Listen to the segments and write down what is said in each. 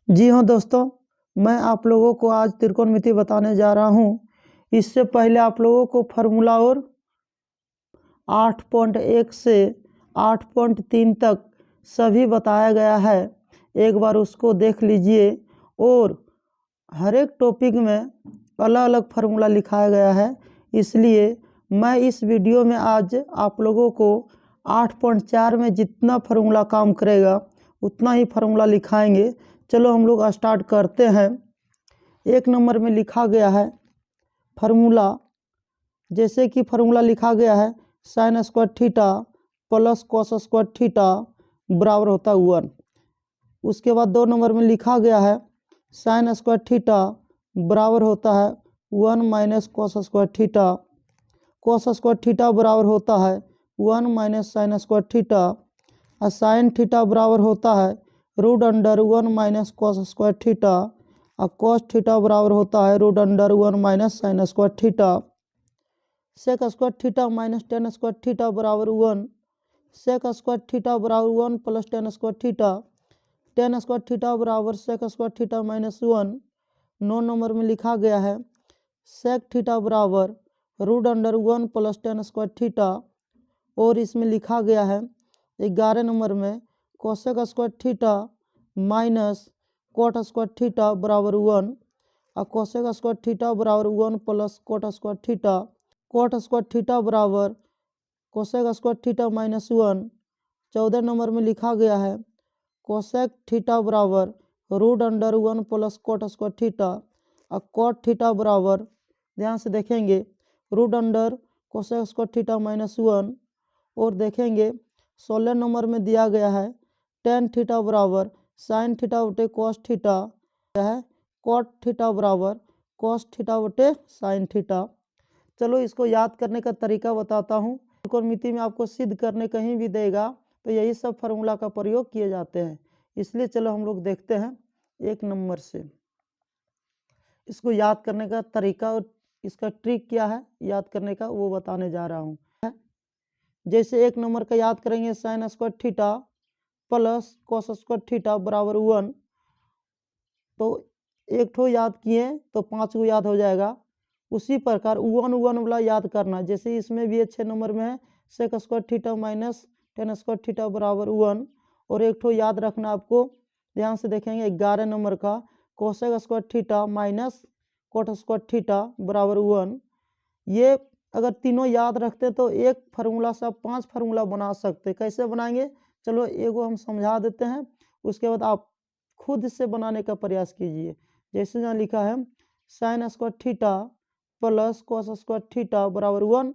जी हाँ दोस्तों, मैं आप लोगों को आज त्रिकोणमिति बताने जा रहा हूँ। इससे पहले आप लोगों को फार्मूला और 8.1 से 8.3 तक सभी बताया गया है। एक बार उसको देख लीजिए और हर एक टॉपिक में अलग अलग फार्मूला लिखाया गया है। इसलिए मैं इस वीडियो में आज आप लोगों को 8.4 में जितना फार्मूला काम करेगा उतना ही फार्मूला लिखाएंगे। चलो हम लोग स्टार्ट करते हैं। एक नंबर में लिखा गया है फार्मूला, जैसे कि फार्मूला लिखा गया है sine square theta plus cos square theta बराबर होता है 1। उसके बाद 2 नंबर में लिखा गया है साइन स्क्वायर थीटा बराबर होता है 1 minus cos square theta. Cos square theta बराबर होता है 1 माइनस साइन स्क्वायर थीटा। और साइन थीटा बराबर होता है root under 1 minus cos square theta. और कॉस थीटा बराबर होता है root under 1 minus sine square theta. Sec square theta minus tan square theta बराबर 1। सेक स्क्वायर थीटा बराबर 1 plus tan square theta. Tan square theta बराबर sec square theta minus 1। 9 number में लिखा गया है सेक थीटा बराबर root under 1 plus tan square theta. और इसमें लिखा गया है 11 नंबर में cosec square theta minus cot square theta बराबर 1। और कोसेक स्क्वायर थीटा बराबर 1 plus cot square theta. Cot square theta बराबर cosec square theta minus 1। 14 number में लिखा गया है कोसेक थीटा बराबर root under 1 plus cot square theta. और कोट थीटा बराबर, ध्यान से देखेंगे, root under cosec square theta minus 1। और देखेंगे 16 नंबर में दिया गया है टेन थीटा बराबर साइन थीटा बटे कॉस थीटा है। कॉट थीटा बराबर कॉस थीटा बटे साइन थीटा। चलो इसको याद करने का तरीका बताता हूँ। त्रिकोणमिति में आपको सिद्ध करने कहीं भी देगा तो यही सब फार्मूला का प्रयोग किए जाते हैं। इसलिए चलो हम लोग देखते हैं एक नंबर से इसको याद करने का तरीका और इसका ट्रिक क्या है याद करने का वो बताने जा रहा हूँ। जैसे एक नंबर का याद करेंगे sign square theta plus cos square theta बराबर 1। तो एक ठो याद किए तो 5 को याद हो जाएगा। उसी प्रकार 1 वाला याद करना, जैसे इसमें भी 6 नंबर में है sec square theta minus tan square theta बराबर 1। और एक ठो याद रखना आपको, ध्यान से देखेंगे 11 नंबर का cosec square theta minus cot square theta बराबर 1। ये अगर तीनों याद रखते तो एक फार्मूला से आप 5 फार्मूला बना सकते। कैसे बनाएंगे चलो एगो हम समझा देते हैं, उसके बाद आप खुद से बनाने का प्रयास कीजिए। जैसे यहाँ लिखा है sine square theta plus cos square theta बराबर 1।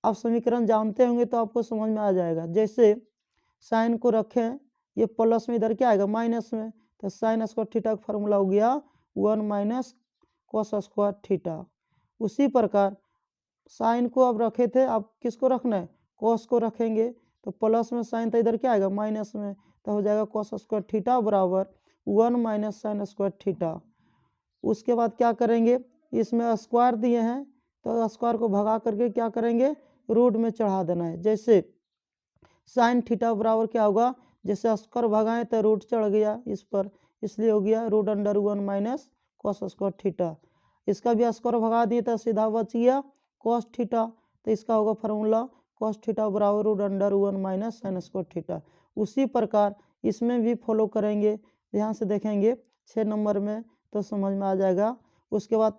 आप समीकरण जानते होंगे तो आपको समझ में आ जाएगा। जैसे साइन को रखें ये प्लस में, इधर क्या आएगा माइनस में, तो साइन स्क्वायर थीटा का फार्मूला हो गया 1 माइनस कॉस स्क्वायर थीटा। उसी प्रकार साइन को अब रखे थे, आप किसको रखना है कॉस को रखेंगे, तो प्लस में साइन तो इधर क्या आएगा माइनस में, तो हो जाएगा कॉस स्क्वायर थीटा बराबर 1 माइनस साइन स्क्वायर थीटा। उसके बाद क्या करेंगे, इसमें स्क्वायर दिए हैं तो स्क्वायर को भगा करके क्या करेंगे रूट में चढ़ा देना है। जैसे साइन थीटा बराबर क्या होगा, जैसे स्क्वायर भगाएं तो रूट चढ़ गया इस पर, इसलिए हो गया root under 1 minus cos square theta. इसका भी स्क्वायर भगा दिए तो सीधा बच गया कॉस थीटा, तो इसका होगा फार्मूला कॉस थीटा बराबर root under 1 minus sine square theta. उसी प्रकार इसमें भी फॉलो करेंगे, ध्यान से देखेंगे 6 नंबर में तो समझ में आ जाएगा। उसके बाद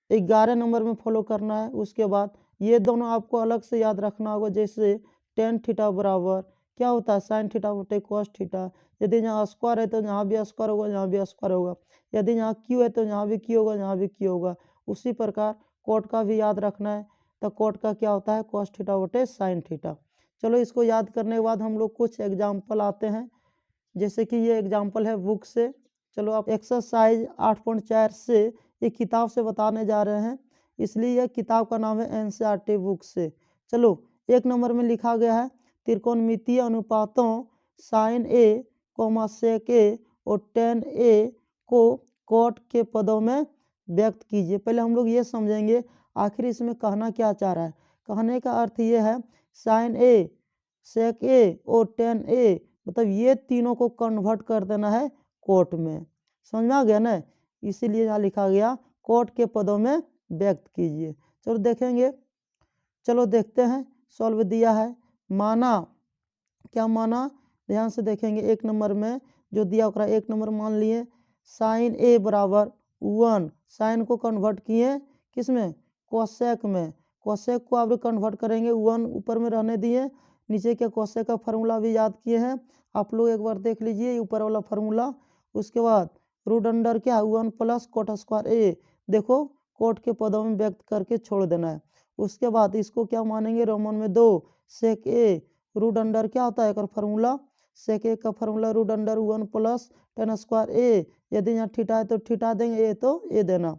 11 नंबर में फॉलो करना है। उसके बाद ये दोनों आपको अलग से याद रखना होगा। जैसे टेन थीटा बराबर क्या होता है साइन थीटा बटे कॉस थीटा। यदि यहाँ स्क्वायर है तो यहाँ भी स्क्वायर होगा, यहाँ भी स्क्वायर होगा। यदि यहाँ क्यू है तो यहाँ भी क्यू होगा, यहाँ भी क्यू होगा। उसी प्रकार कोट का भी याद रखना है, तो कोट का क्या होता है कॉस थीटा बटे साइन थीटा। चलो इसको याद करने के बाद हम लोग कुछ एग्जाम्पल आते हैं। जैसे कि ये एग्जाम्पल है बुक से। चलो आप एक्सरसाइज 8.4 से एक किताब से बताने जा रहे हैं, इसलिए यह किताब का नाम है एनसीईआरटी बुक से। चलो एक नंबर में लिखा गया है त्रिकोणमितीय अनुपातों साइन ए सेक ए और टेन ए को कॉट के पदों में व्यक्त कीजिए। पहले हम लोग ये समझेंगे आखिर इसमें कहना क्या चाह रहा है। कहने का अर्थ ये है साइन ए सेक ए और टेन ए मतलब ये तीनों को कन्वर्ट कर देना है कोट में। समझ में आ गया ना, इसीलिए यहाँ लिखा गया कोट के पदों में व्यक्त कीजिए। चलो देखेंगे, चलो देखते हैं, सॉल्व दिया है। माना, क्या माना, ध्यान से देखेंगे। एक नंबर में जो दिया ओकरा एक नंबर मान लिए, साइन ए बराबर 1, साइन को कन्वर्ट किए किस में, कोसेक में। कोसेक को आप कन्वर्ट करेंगे 1 ऊपर में रहने दिए, नीचे के कोसेक का फार्मूला भी याद किए हैं आप लोग, एक बार देख लीजिए ऊपर वाला फार्मूला। उसके बाद रूट अंडर क्या 1 प्लस कोट स्क्वायर ए, देखो कोट के पदों में व्यक्त करके छोड़ देना है। उसके बाद इसको क्या मानेंगे, रोमन में 2 सेक ए, रूट अंडर क्या होता है एक फार्मूला, सेक ए का formula root under 1 plus tan square A, यदि यहाँ थीटा है तो थीटा देंगे, ए तो ए देना।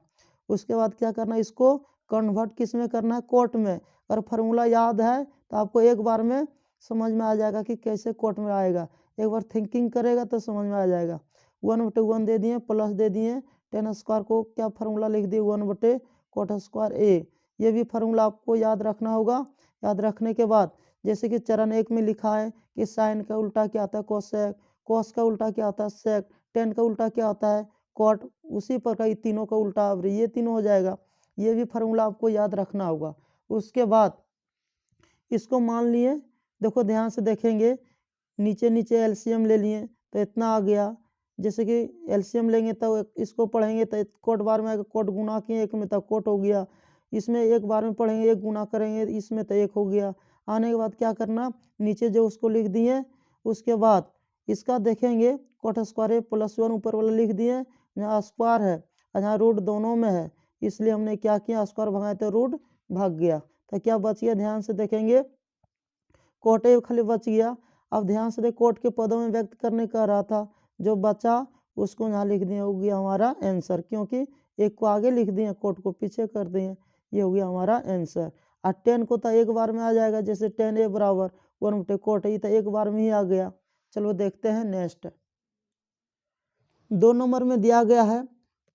उसके बाद क्या करना है, इसको कन्वर्ट किस में करना है, कोट में। अगर फार्मूला याद है तो आपको एक बार में समझ में आ जाएगा कि कैसे कोट में आएगा, एक बार थिंकिंग करेगा तो समझ में आ जाएगा। 1/1 दे दिए, प्लस दे दिए, टेन स्क्वायर को क्या फार्मूला लिख दिए 1/, कोट स्क्वायर ए। ये भी फार्मूला आपको याद रखना होगा। याद रखने के बाद जैसे कि चरण 1 में लिखा है कि साइन का उल्टा क्या आता है कोसेक, कोस का उल्टा क्या होता है सेक, टेन का उल्टा क्या होता है कोट, उसी प्रकार तीनों का उल्टा अब ये तीनों हो जाएगा। ये भी फार्मूला आपको याद रखना होगा। उसके बाद इसको मान लिए, देखो ध्यान से देखेंगे, नीचे नीचे एलसीएम ले लिए तो इतना आ गया। जैसे कि एलसीएम लेंगे तो इसको पढ़ेंगे तो कोट बार में आएगा, कोट गुना किए एक में तो कोट हो गया, इसमें एक बार में पढ़ेंगे एक गुना करेंगे इसमें तो एक हो गया। आने के बाद क्या करना, नीचे जो उसको लिख दिए, उसके बाद इसका देखेंगे कोट स्क्वायर ए प्लस 1 ऊपर वाला लिख दिए, यहाँ स्क्वायर है और यहाँ रूट दोनों में है, इसलिए हमने क्या किया स्क्वायर भगाए तो रूट भाग गया, तो क्या बच गया, ध्यान से देखेंगे कोट ए खाली बच गया। अब ध्यान से देख, कोट के पदों में व्यक्त करने कह रहा था, जो बचा उसको यहाँ लिख दिए, हो गया हमारा आंसर, क्योंकि एक को आगे लिख दिए कोट को पीछे कर दिए, ये हो गया हमारा आंसर। और 10 को तो एक बार में आ जाएगा, जैसे 10 ए बराबर 1/, कोट ये तो एक बार में ही आ गया। चलो देखते हैं नेक्स्ट। 2 नंबर में दिया गया है,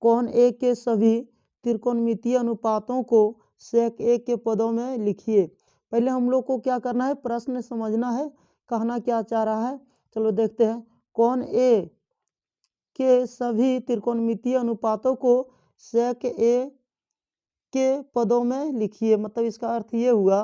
कोण ए के सभी त्रिकोणमितीय अनुपातों को सेक ए के पदों में लिखिए। पहले हम लोग को क्या करना है, प्रश्न समझना है, कहना क्या चाह रहा है। चलो देखते हैं, कोण ए के सभी त्रिकोणमितीय अनुपातों को सेक ए के पदों में लिखिए। मतलब इसका अर्थ ये हुआ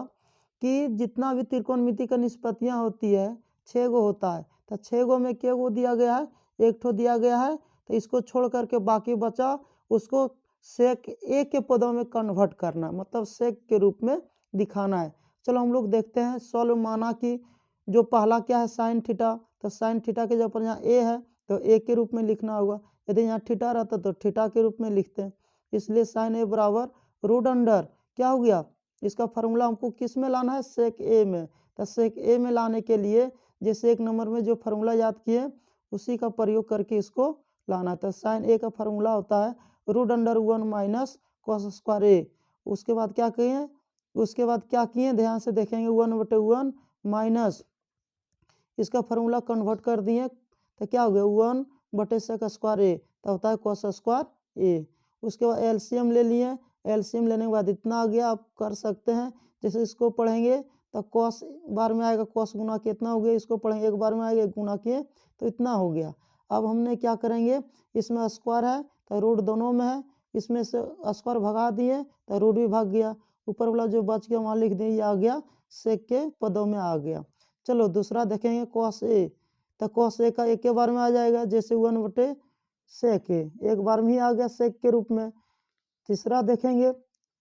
कि जितना भी त्रिकोणमिति का निष्पत्तियाँ होती है 6 गो होता है, तो 6 गो में क्या गो दिया गया है, एक ठो दिया गया है, तो इसको छोड़ करके बाकी बचा उसको सेक ए के पदों में कन्वर्ट करना, मतलब सेक के रूप में दिखाना है। चलो हम लोग देखते हैं सॉल्व। माना कि जो पहला क्या है साइन थीटा, तो साइन थीटा के जब यहाँ ए है तो ए के रूप में लिखना होगा, यदि यहाँ थीटा रहता तो थीटा के रूप में लिखते हैं, इसलिए साइन ए बराबर रूट अंडर क्या हो गया, इसका फार्मूला हमको किस में लाना है, सेक ए में। तो सेक ए में लाने के लिए जैसे एक नंबर में जो फार्मूला याद किए उसी का प्रयोग करके इसको लाना है। तो साइन ए का फार्मूला होता है root under 1 minus cos square A. उसके बाद क्या किए, उसके बाद क्या किए ध्यान से देखेंगे, 1/1 माइनस इसका फार्मूला कन्वर्ट कर दिए तो क्या हो गया 1/सेक स्क्वायर ए, तो होता है कोस स्क्वायर ए। उसके बाद एलसीएम ले लिए, एलसीएम लेने के बाद इतना आ गया, आप कर सकते हैं। जैसे इसको पढ़ेंगे तो कोस बार में आएगा, कोस गुना कितना हो गया, इसको पढ़ेंगे एक बार में आएगा, एक गुना किए तो इतना हो गया। अब हमने क्या करेंगे, इसमें स्क्वायर है तो रूट दोनों में है, इसमें से स्क्वायर भगा दिए तो रूट भी भाग गया, ऊपर वाला जो बच गया वहाँ लिख दिए, ये आ गया सेक के पदों में आ गया। चलो दूसरा देखेंगे कोस ए, तो कोस ए का एक के बार में आ जाएगा, जैसे 1/सेक ए एक बार में ही आ गया सेक के रूप में। तीसरा देखेंगे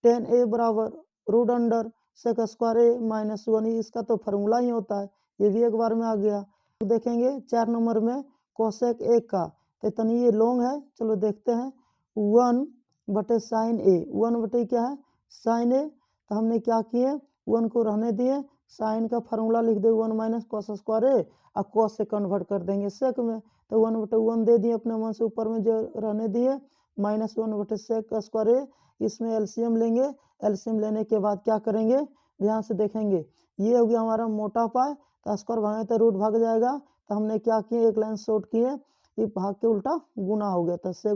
टेन ए बराबर रूट अंडर सेक स्क्वायर ए माइनस 1, इसका तो फार्मूला ही होता है, ये भी एक बार में आ गया। तो देखेंगे 4 नंबर में कोसेक ए का, तो इतनी ये लॉन्ग है, चलो देखते हैं 1/साइन ए, 1/ क्या है साइन ए, तो हमने क्या किए 1 को रहने दिए, साइन का फार्मूला लिख दे 1 माइनस कोस स्क्वायर ए, और कोस से कन्वर्ट कर देंगे सेक में, तो 1/1 दे दिए अपने मन से, ऊपर में जो रहने दिए माइनस 1/सेक स्क्वायर ए। इसमें एलसीएम लेंगे, एलसीएम लेने के बाद क्या करेंगे, ध्यान से देखेंगे, ये हो गया हमारा मोटा पाए, तो स्क्वायर भागे तो रूट भाग जाएगा, तो हमने क्या किए एक लाइन शॉर्ट किए, ये भाग के उल्टा गुना हो गया, तो से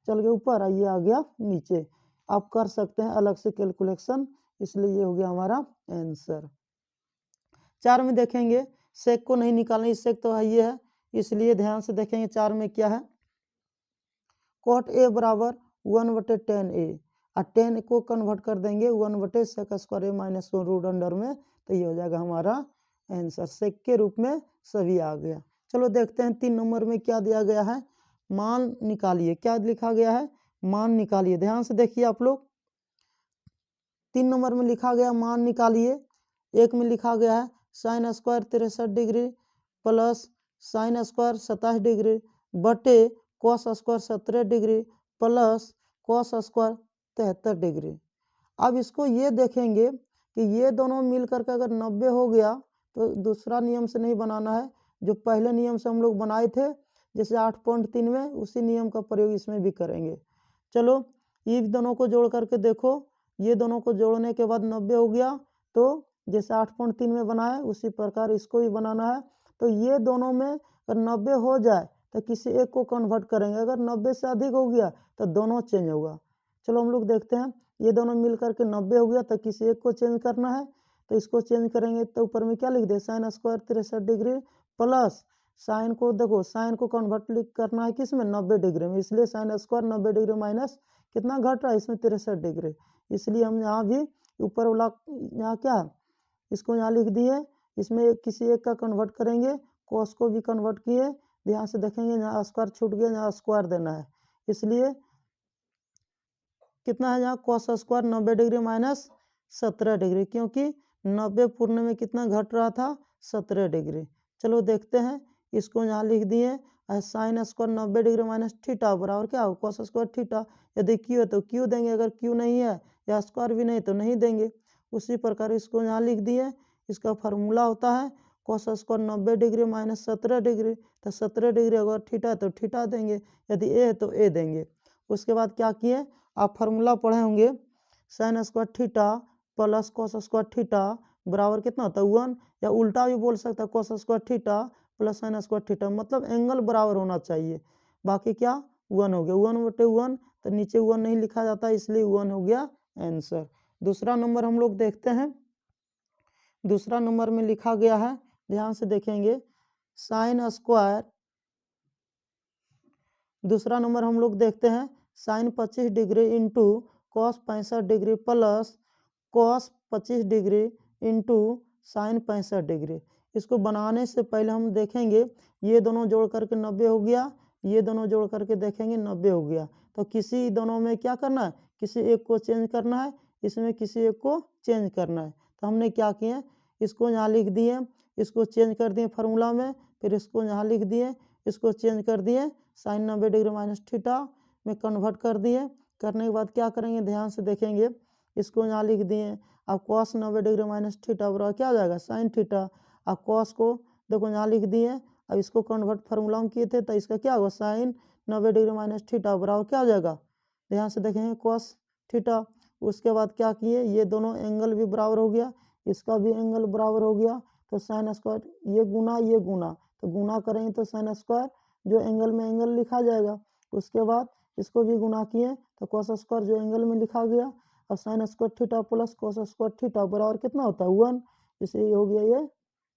चल गया ऊपर और ये आ गया नीचे। आप कर सकते हैं अलग से कैलकुलेशन, इसलिए ये हो गया हमारा आंसर। 4 में देखेंगे सेक को नहीं निकालना, इस सेक तो है ये है, इसलिए ध्यान से देखेंगे 4 में क्या है, कॉट ए बराबर 1/10a और 10 को कन्वर्ट कर देंगे 1/sec² माइनस रूट अंडर में, तो ये हो जाएगा हमारा आंसर। सेक के रूप में सभी आ गया। चलो देखते हैं 3 नंबर में क्या दिया गया है। मान निकालिए। क्या लिखा गया है? मान निकालिए। ध्यान से देखिए आप लोग। 3 नंबर में लिखा गया मान निकालिए। एक में लिखा गया है sine square 63 degree plus sine square 27 degree बटे cos square 17 degree plus cos square 73 degree. अब इसको ये देखेंगे कि ये दोनों मिल करके अगर 90 हो गया तो दूसरा नियम से नहीं बनाना है, जो पहले नियम से हम लोग बनाए थे जैसे 8.3 में, उसी नियम का प्रयोग इसमें भी करेंगे। चलो ये दोनों को जोड़ करके देखो। ये दोनों को जोड़ने के बाद 90 हो गया, तो जैसे 8.3 में बनाए उसी प्रकार इसको भी बनाना है। तो ये दोनों में अगर 90 हो जाए तो किसी एक को कन्वर्ट करेंगे, अगर 90 से अधिक हो गया तो दोनों चेंज होगा। चलो हम लोग देखते हैं। ये दोनों मिल करके 90 हो गया तो किसी एक को चेंज करना है, तो इसको चेंज करेंगे। तो ऊपर में क्या लिख दे, sine square 63 degree plus sine को देखो, साइन को कन्वर्ट करना है किस में, 90 डिग्री में, इसलिए साइन स्क्वायर 90 डिग्री माइनस कितना घट रहा है इसमें 63 डिग्री, इसलिए हम यहाँ भी ऊपर वाला यहाँ क्या है इसको यहाँ लिख दिए। इसमें किसी एक का कन्वर्ट करेंगे, कॉस को भी कन्वर्ट किए। ध्यान से देखेंगे यहाँ स्क्वायर छूट गया, यहाँ स्क्वायर देना है, इसलिए कितना है यहाँ cos square 90 degree minus 17 degree, क्योंकि 90 पूर्ण में कितना घट रहा था 17 डिग्री। चलो देखते हैं। इसको यहाँ लिख दिए sine square 90 degree minus theta बराबर क्या हो कॉस स्क्वायर थीटा। यदि क्यू है तो क्यू देंगे, अगर क्यू नहीं है या स्क्वायर भी नहीं तो नहीं देंगे। उसी प्रकार इसको यहाँ लिख दिए। इसका फार्मूला होता है cos square 90 degree minus 17 degree, तो 17 डिग्री अगर थीटा है तो थीटा देंगे, यदि ए है तो ए देंगे। उसके बाद क्या किए, आप फार्मूला पढ़े होंगे sign square theta plus cos square theta बराबर कितना होता है 1, या उल्टा भी बोल सकता है cos square theta plus sine square theta, मतलब एंगल बराबर होना चाहिए। बाकी क्या 1 हो गया, 1/1, तो नीचे 1 नहीं लिखा जाता इसलिए 1 हो गया आंसर। दूसरा नंबर हम लोग देखते हैं। दूसरा नंबर में लिखा गया है, ध्यान से देखेंगे, साइन स्क्वायर। दूसरा नंबर हम लोग देखते हैं sine 25 degree into cos 65 degree plus cos 25 degree into sine 65 degree. इसको बनाने से पहले हम देखेंगे ये दोनों जोड़ करके 90 हो गया, ये दोनों जोड़ करके देखेंगे 90 हो गया, तो किसी दोनों में क्या करना है, किसी एक को चेंज करना है, इसमें किसी एक को चेंज करना है। तो हमने क्या किया, इसको यहाँ लिख दिए, इसको चेंज कर दिए फार्मूला में, फिर इसको यहाँ लिख दिए, इसको चेंज कर दिए साइन 90 डिग्री माइनस थीटा में कन्वर्ट कर दिए। करने के बाद क्या करेंगे, ध्यान से देखेंगे, इसको यहाँ लिख दिए। अब कॉस 90 डिग्री माइनस थीटा बराबर क्या आ जाएगा साइन थीटा। अब कॉस को देखो यहाँ लिख दिए, अब इसको कन्वर्ट फार्मूला में किए थे तो इसका क्या होगा साइन 90 डिग्री माइनस थीटा बराबर क्या आ जाएगा, ध्यान से देखेंगे कॉस थीटा। उसके बाद क्या किए, ये दोनों एंगल भी बराबर हो गया, इसका भी एंगल बराबर हो गया, तो साइन स्क्वायर ये गुना, तो गुना करेंगे तो साइन स्क्वायर जो एंगल में एंगल लिखा जाएगा। उसके बाद इसको भी गुना किए तो कॉस स्क्वायर जो एंगल में लिखा गया। अब sign square theta plus cos square theta बराबर कितना होता है 1, इसलिए हो गया ये,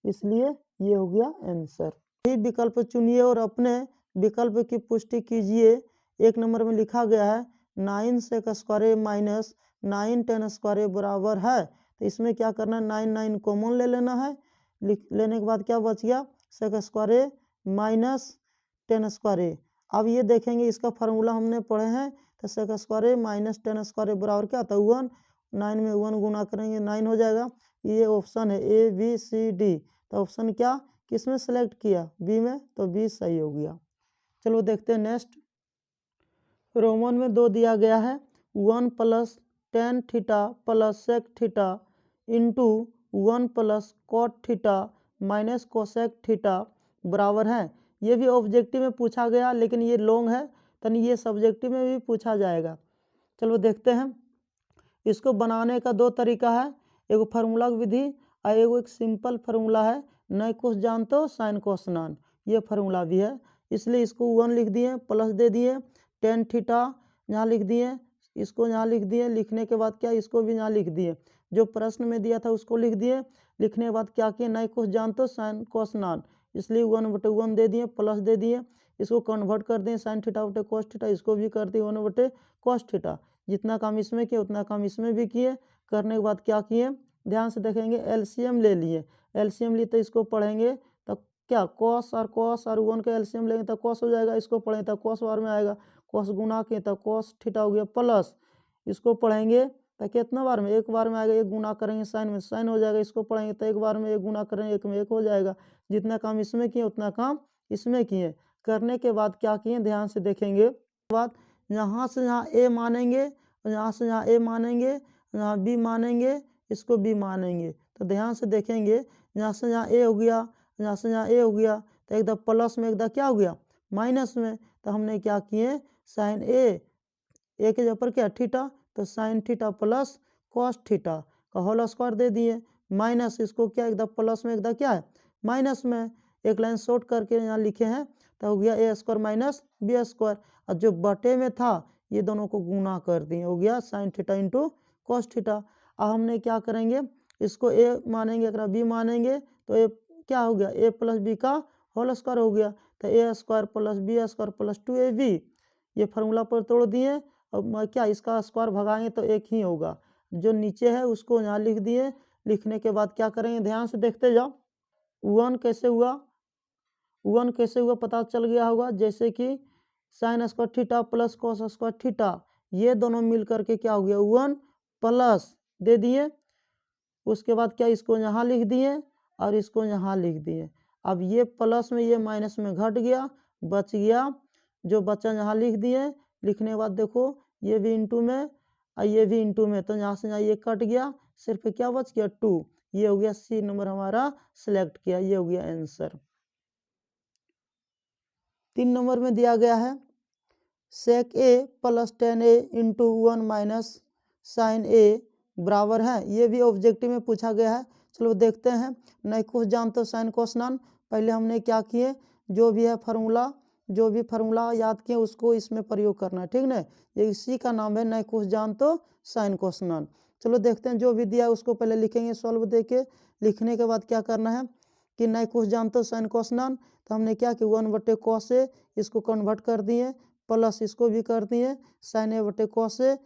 इसलिए ये हो गया आंसर। ये विकल्प चुनिए और अपने विकल्प की पुष्टि कीजिए। एक नंबर में लिखा गया है 9 सेक स्क्वायर माइनस 9 10 स्क्वायर बराबर है, तो इसमें क्या करना है 9 कॉमन ले लेना है। लेने के बाद क्या बच गया सेक स्क्वायर माइनस 10 स्क्वायर। अब ये देखेंगे इसका फार्मूला हमने पढ़े हैं, तो सेक स्क्वायर माइनस 10 स्क्वायर बराबर क्या होता है 1, 9 में 1 गुना करेंगे 9 हो जाएगा। ये ऑप्शन है ए बी सी डी, तो ऑप्शन क्या किस में सेलेक्ट किया, बी में, तो बी सही हो गया। चलो देखते हैं नेक्स्ट। रोमन में 2 दिया गया है 1 plus tan theta plus sec theta into 1 plus cot theta minus cosec theta बराबर है। ये भी ऑब्जेक्टिव में पूछा गया, लेकिन ये लॉन्ग है तो ये सब्जेक्टिव में भी पूछा जाएगा। चलो देखते हैं। इसको बनाने का 2 तरीका है, एगो फार्मूला विधि और एगो एक सिंपल फार्मूला है, नए कुछ जानते हो साइन कोस नॉन, ये फार्मूला भी है। इसलिए इसको 1 लिख दिए, प्लस दे दिए, टेन थीटा यहाँ लिख दिए, इसको यहाँ लिख दिए। लिखने के बाद क्या इसको भी यहाँ लिख दिए, जो प्रश्न में दिया था उसको लिख दिए। लिखने के बाद क्या किए, नए कुछ जानते हो साइन कोस नॉन, इसलिए 1/1 दे दिए, प्लस दे दिए। इसको कन्वर्ट कर दें साइन थीटा बटे कॉस थीटा, इसको भी कर दिए 1 बटे कॉस थीटा। जितना काम इसमें किए उतना काम इसमें भी किए। करने के बाद क्या किए, ध्यान से देखेंगे एलसीएम ले लिए। एलसीएम लिए तो इसको पढ़ेंगे तो क्या कॉस और 1 का एलसीएम लेंगे तो कॉस हो जाएगा, इसको पढ़ेंगे तो कॉस बार में आएगा, कॉस गुना किए तो कॉस थीटा हो गया प्लस, इसको पढ़ेंगे तो कितना बार में, एक बार में आएगा, एक गुना करेंगे साइन में साइन हो जाएगा, इसको पढ़ेंगे तो एक बार में एक गुना करेंगे एक में एक हो जाएगा। जितना काम इसमें किए उतना काम इसमें किए। करने के बाद क्या किए ध्यान से देखेंगे, बाद यहाँ से यहाँ ए मानेंगे, यहाँ से यहाँ ए मानेंगे, यहाँ बी मानेंगे, इसको बी मानेंगे। तो ध्यान से देखेंगे यहाँ से यहाँ ए हो गया, यहाँ से यहाँ ए हो गया, तो एकदम प्लस में एकदम क्या हो गया माइनस में। तो हमने क्या किए साइन ए के जगह पर क्या थीटा, तो sine theta plus cos theta का होल स्क्वायर दे दिए, माइनस इसको क्या एकदम प्लस में एकदम क्या है माइनस में। एक लाइन शॉर्ट करके यहाँ लिखे हैं तो हो गया ए स्क्वायर माइनस बी स्क्वायर, और जो बटे में था ये दोनों को गुना कर दिए, हो गया sine theta into cos theta. अब हमने क्या करेंगे, इसको ए मानेंगे अगर बी मानेंगे तो ए क्या हो गया ए प्लस बी का होल स्क्वायर हो गया, तो A square plus B square plus 2ab। ये फार्मूला पर तोड़ दिए, अब क्या इसका स्क्वायर भगाएंगे तो एक ही होगा, जो नीचे है उसको यहाँ लिख दिए। लिखने के बाद क्या करेंगे ध्यान से देखते जाओ, 1 कैसे हुआ, 1 कैसे हुआ पता चल गया होगा, जैसे कि sign square theta plus cos square theta, ये दोनों मिल करके क्या हो गया 1 प्लस दे दिए। उसके बाद क्या इसको यहाँ लिख दिए और इसको यहाँ लिख दिए। अब ये प्लस में ये माइनस में घट गया, बच गया, जो बचा यहाँ लिख दिए। लिखने के बाद देखो ये भी इंटू में और ये भी इंटू में, तो यहाँ से यहाँ ये कट गया, सिर्फ क्या बच गया 2। ये हो गया सी नंबर हमारा सिलेक्ट किया, ये हो गया आंसर। 3 नंबर में दिया गया है sec A plus 10a into 1 minus sine A बराबर है, ये भी ऑब्जेक्टिव में पूछा गया है। चलो देखते हैं, नहीं कुछ जानते हो साइन कोसाइन। पहले हमने क्या किए, जो भी है फार्मूला, जो भी फार्मूला याद किए उसको इसमें प्रयोग करना है, ठीक ना। ये इसी का नाम है नहीं कुछ जानते हो साइन कोसाइन। चलो देखते हैं, जो भी दिया उसको पहले लिखेंगे सॉल्व दे के। लिखने के बाद क्या करना है कि नहीं कुछ जानते हो साइन कोसाइन, तो हमने क्या कि 1 बटे कॉस ए, इसको कन्वर्ट कर दिए, प्लस इसको भी कर दिए साइन ए बटे कॉस ए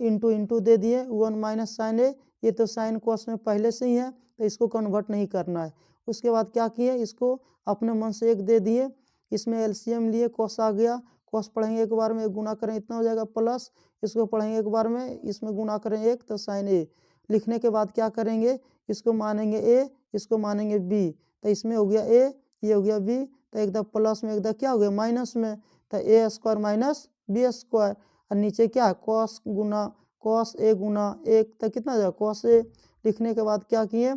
इंटू इंटू दे दिए 1 माइनस साइन ए। ये तो साइन कॉस में पहले से ही है तो इसको कन्वर्ट नहीं करना है। उसके बाद क्या किए, इसको अपने मन से एक दे दिए, इसमें एलसीएम लिए कॉस आ गया, कॉस पढ़ेंगे एक बार में, एक गुना करें इतना हो जाएगा प्लस, इसको पढ़ेंगे एक बार में, इसमें गुना करें एक तो साइन ए। लिखने के बाद क्या करेंगे, इसको मानेंगे ए, इसको मानेंगे बी, तो इसमें हो गया ए, ये हो गया बी, तो एकदम प्लस में एकदम क्या हो गया माइनस में, तो A square minus B square, और नीचे क्या है कॉस गुना कॉस ए गुना एक, तो कितना जाएगा कॉस ए। लिखने के बाद क्या किए,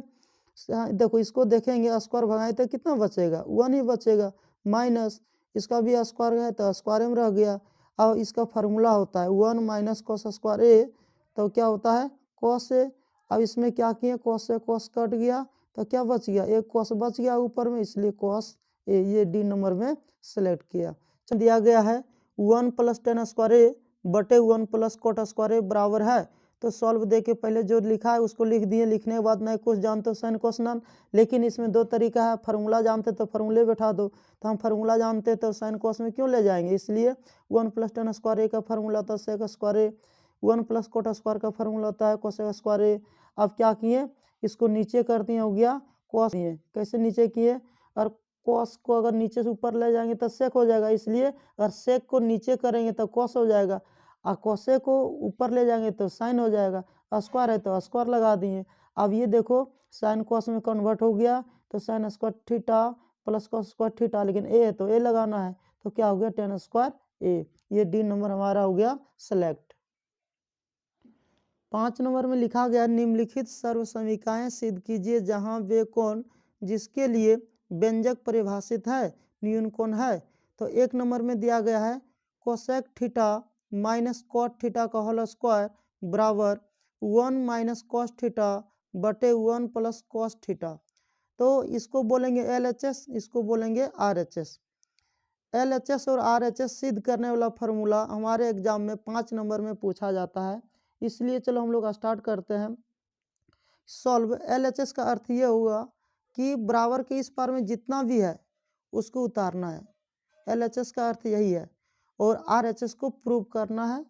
देखो इसको देखेंगे स्क्वायर भगाए तो कितना बचेगा 1 ही बचेगा, माइनस इसका भी स्क्वायर है तो स्क्वायर में रह गया। अब इसका फार्मूला होता है 1 माइनस कॉस स्क्वायर ए, तो क्या होता है कॉस ए। अब इसमें क्या किए कॉस से कॉस कट गया तो क्या बच गया, एक कॉस बच गया ऊपर में, इसलिए कॉस ए, ये डी नंबर में सेलेक्ट किया। दिया गया है 1 प्लस 10 स्क्वायर ए बटे 1 प्लस कोट स्क्वायर ए बराबर है, तो सॉल्व दे के पहले जो लिखा है उसको लिख दिए। लिखने के बाद नहीं कुछ जानते हो साइन कोसाइन, लेकिन इसमें 2 तरीका है, फार्मूला जानते तो फार्मूले बैठा दो, तो हम फार्मूला जानते तो साइन कोस में क्यों ले जाएंगे, इसलिए 1 प्लस 10 स्क्वायर ए का फार्मूला होता है सेक स्क्वायर ए, 1 प्लस कोट स्क्वायर का फार्मूला होता है कोसेक स्क्वायर ए। अब क्या किए, इसको नीचे कर दिए, हो गया कॉस, कैसे नीचे किए, और कॉस को अगर नीचे से ऊपर ले जाएंगे तो सेक हो जाएगा, इसलिए अगर सेक को नीचे करेंगे तो कॉस हो जाएगा, और कोसे को ऊपर ले जाएंगे तो साइन हो जाएगा, स्क्वायर है तो स्क्वायर लगा दिए। अब ये देखो साइन कॉस में कन्वर्ट हो गया, तो sign square theta plus cos square theta, लेकिन ए है तो ए लगाना है, तो क्या हो गया tan स्क्वायर ए। ये डी नंबर हमारा हो गया सेलेक्ट। 5 नंबर में लिखा गया निम्नलिखित सर्व समीकरण सिद्ध कीजिए जहां वे कोण जिसके लिए व्यंजक परिभाषित है न्यून कोण है। तो 1 नंबर में दिया गया है cosec theta minus cot theta का होल स्क्वायर बराबर 1 माइनस कॉस थीटा बटे 1 प्लस कॉस थीटा। तो इसको बोलेंगे LHS, इसको बोलेंगे RHS। LHS और RHS सिद्ध करने वाला फार्मूला हमारे एग्जाम में 5 नंबर में पूछा जाता है, इसलिए चलो हम लोग स्टार्ट करते हैं सॉल्व। LHS का अर्थ ये हुआ कि बराबर के इस पार में जितना भी है उसको उतारना है, LHS का अर्थ यही है, और RHS को प्रूव करना है।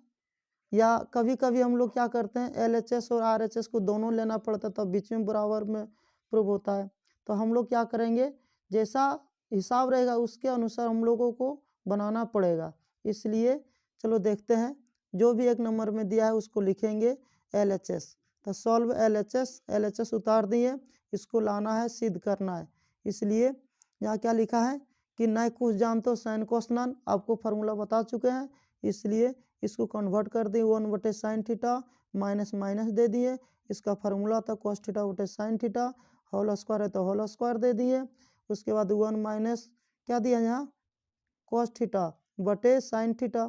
या कभी कभी हम लोग क्या करते हैं, LHS और RHS को दोनों लेना पड़ता है, तब बीच में बराबर में प्रूव होता है। तो हम लोग क्या करेंगे, जैसा हिसाब रहेगा उसके अनुसार हम लोगों को बनाना पड़ेगा। इसलिए चलो देखते हैं, जो भी एक नंबर में दिया है उसको लिखेंगे LHS। तो सॉल्व LHS उतार दिए, इसको लाना है, सिद्ध करना है। इसलिए यहाँ क्या लिखा है कि न कुछ जानते हो साइन कोस नॉन, आपको फार्मूला बता चुके हैं, इसलिए इसको कन्वर्ट कर दिए 1/sin थीटा माइनस माइनस दे दिए। इसका फार्मूला था cos थीटा बटे sin थीटा, होल स्क्वायर है तो होल स्क्वायर दे दिए। उसके बाद 1 माइनस क्या दिया यहाँ cos थीटा बटे sin थीटा,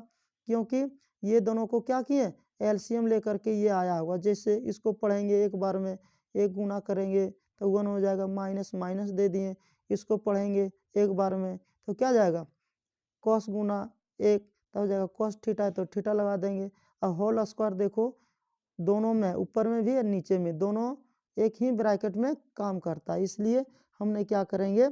क्योंकि ये दोनों को क्या किए एलसीएम लेकर के ये आया होगा। जैसे इसको पढ़ेंगे एक बार में, एक गुना करेंगे तो 1 हो जाएगा, माइनस माइनस दे दिए। इसको पढ़ेंगे एक बार में तो क्या जाएगा cos गुना 1, तब हो जाएगा cos थीटा है तो थीटा लगा देंगे। और होल स्क्वायर देखो दोनों में, ऊपर में भी और नीचे में, दोनों एक ही ब्रैकेट में काम करता है। इसलिए हमने क्या करेंगे,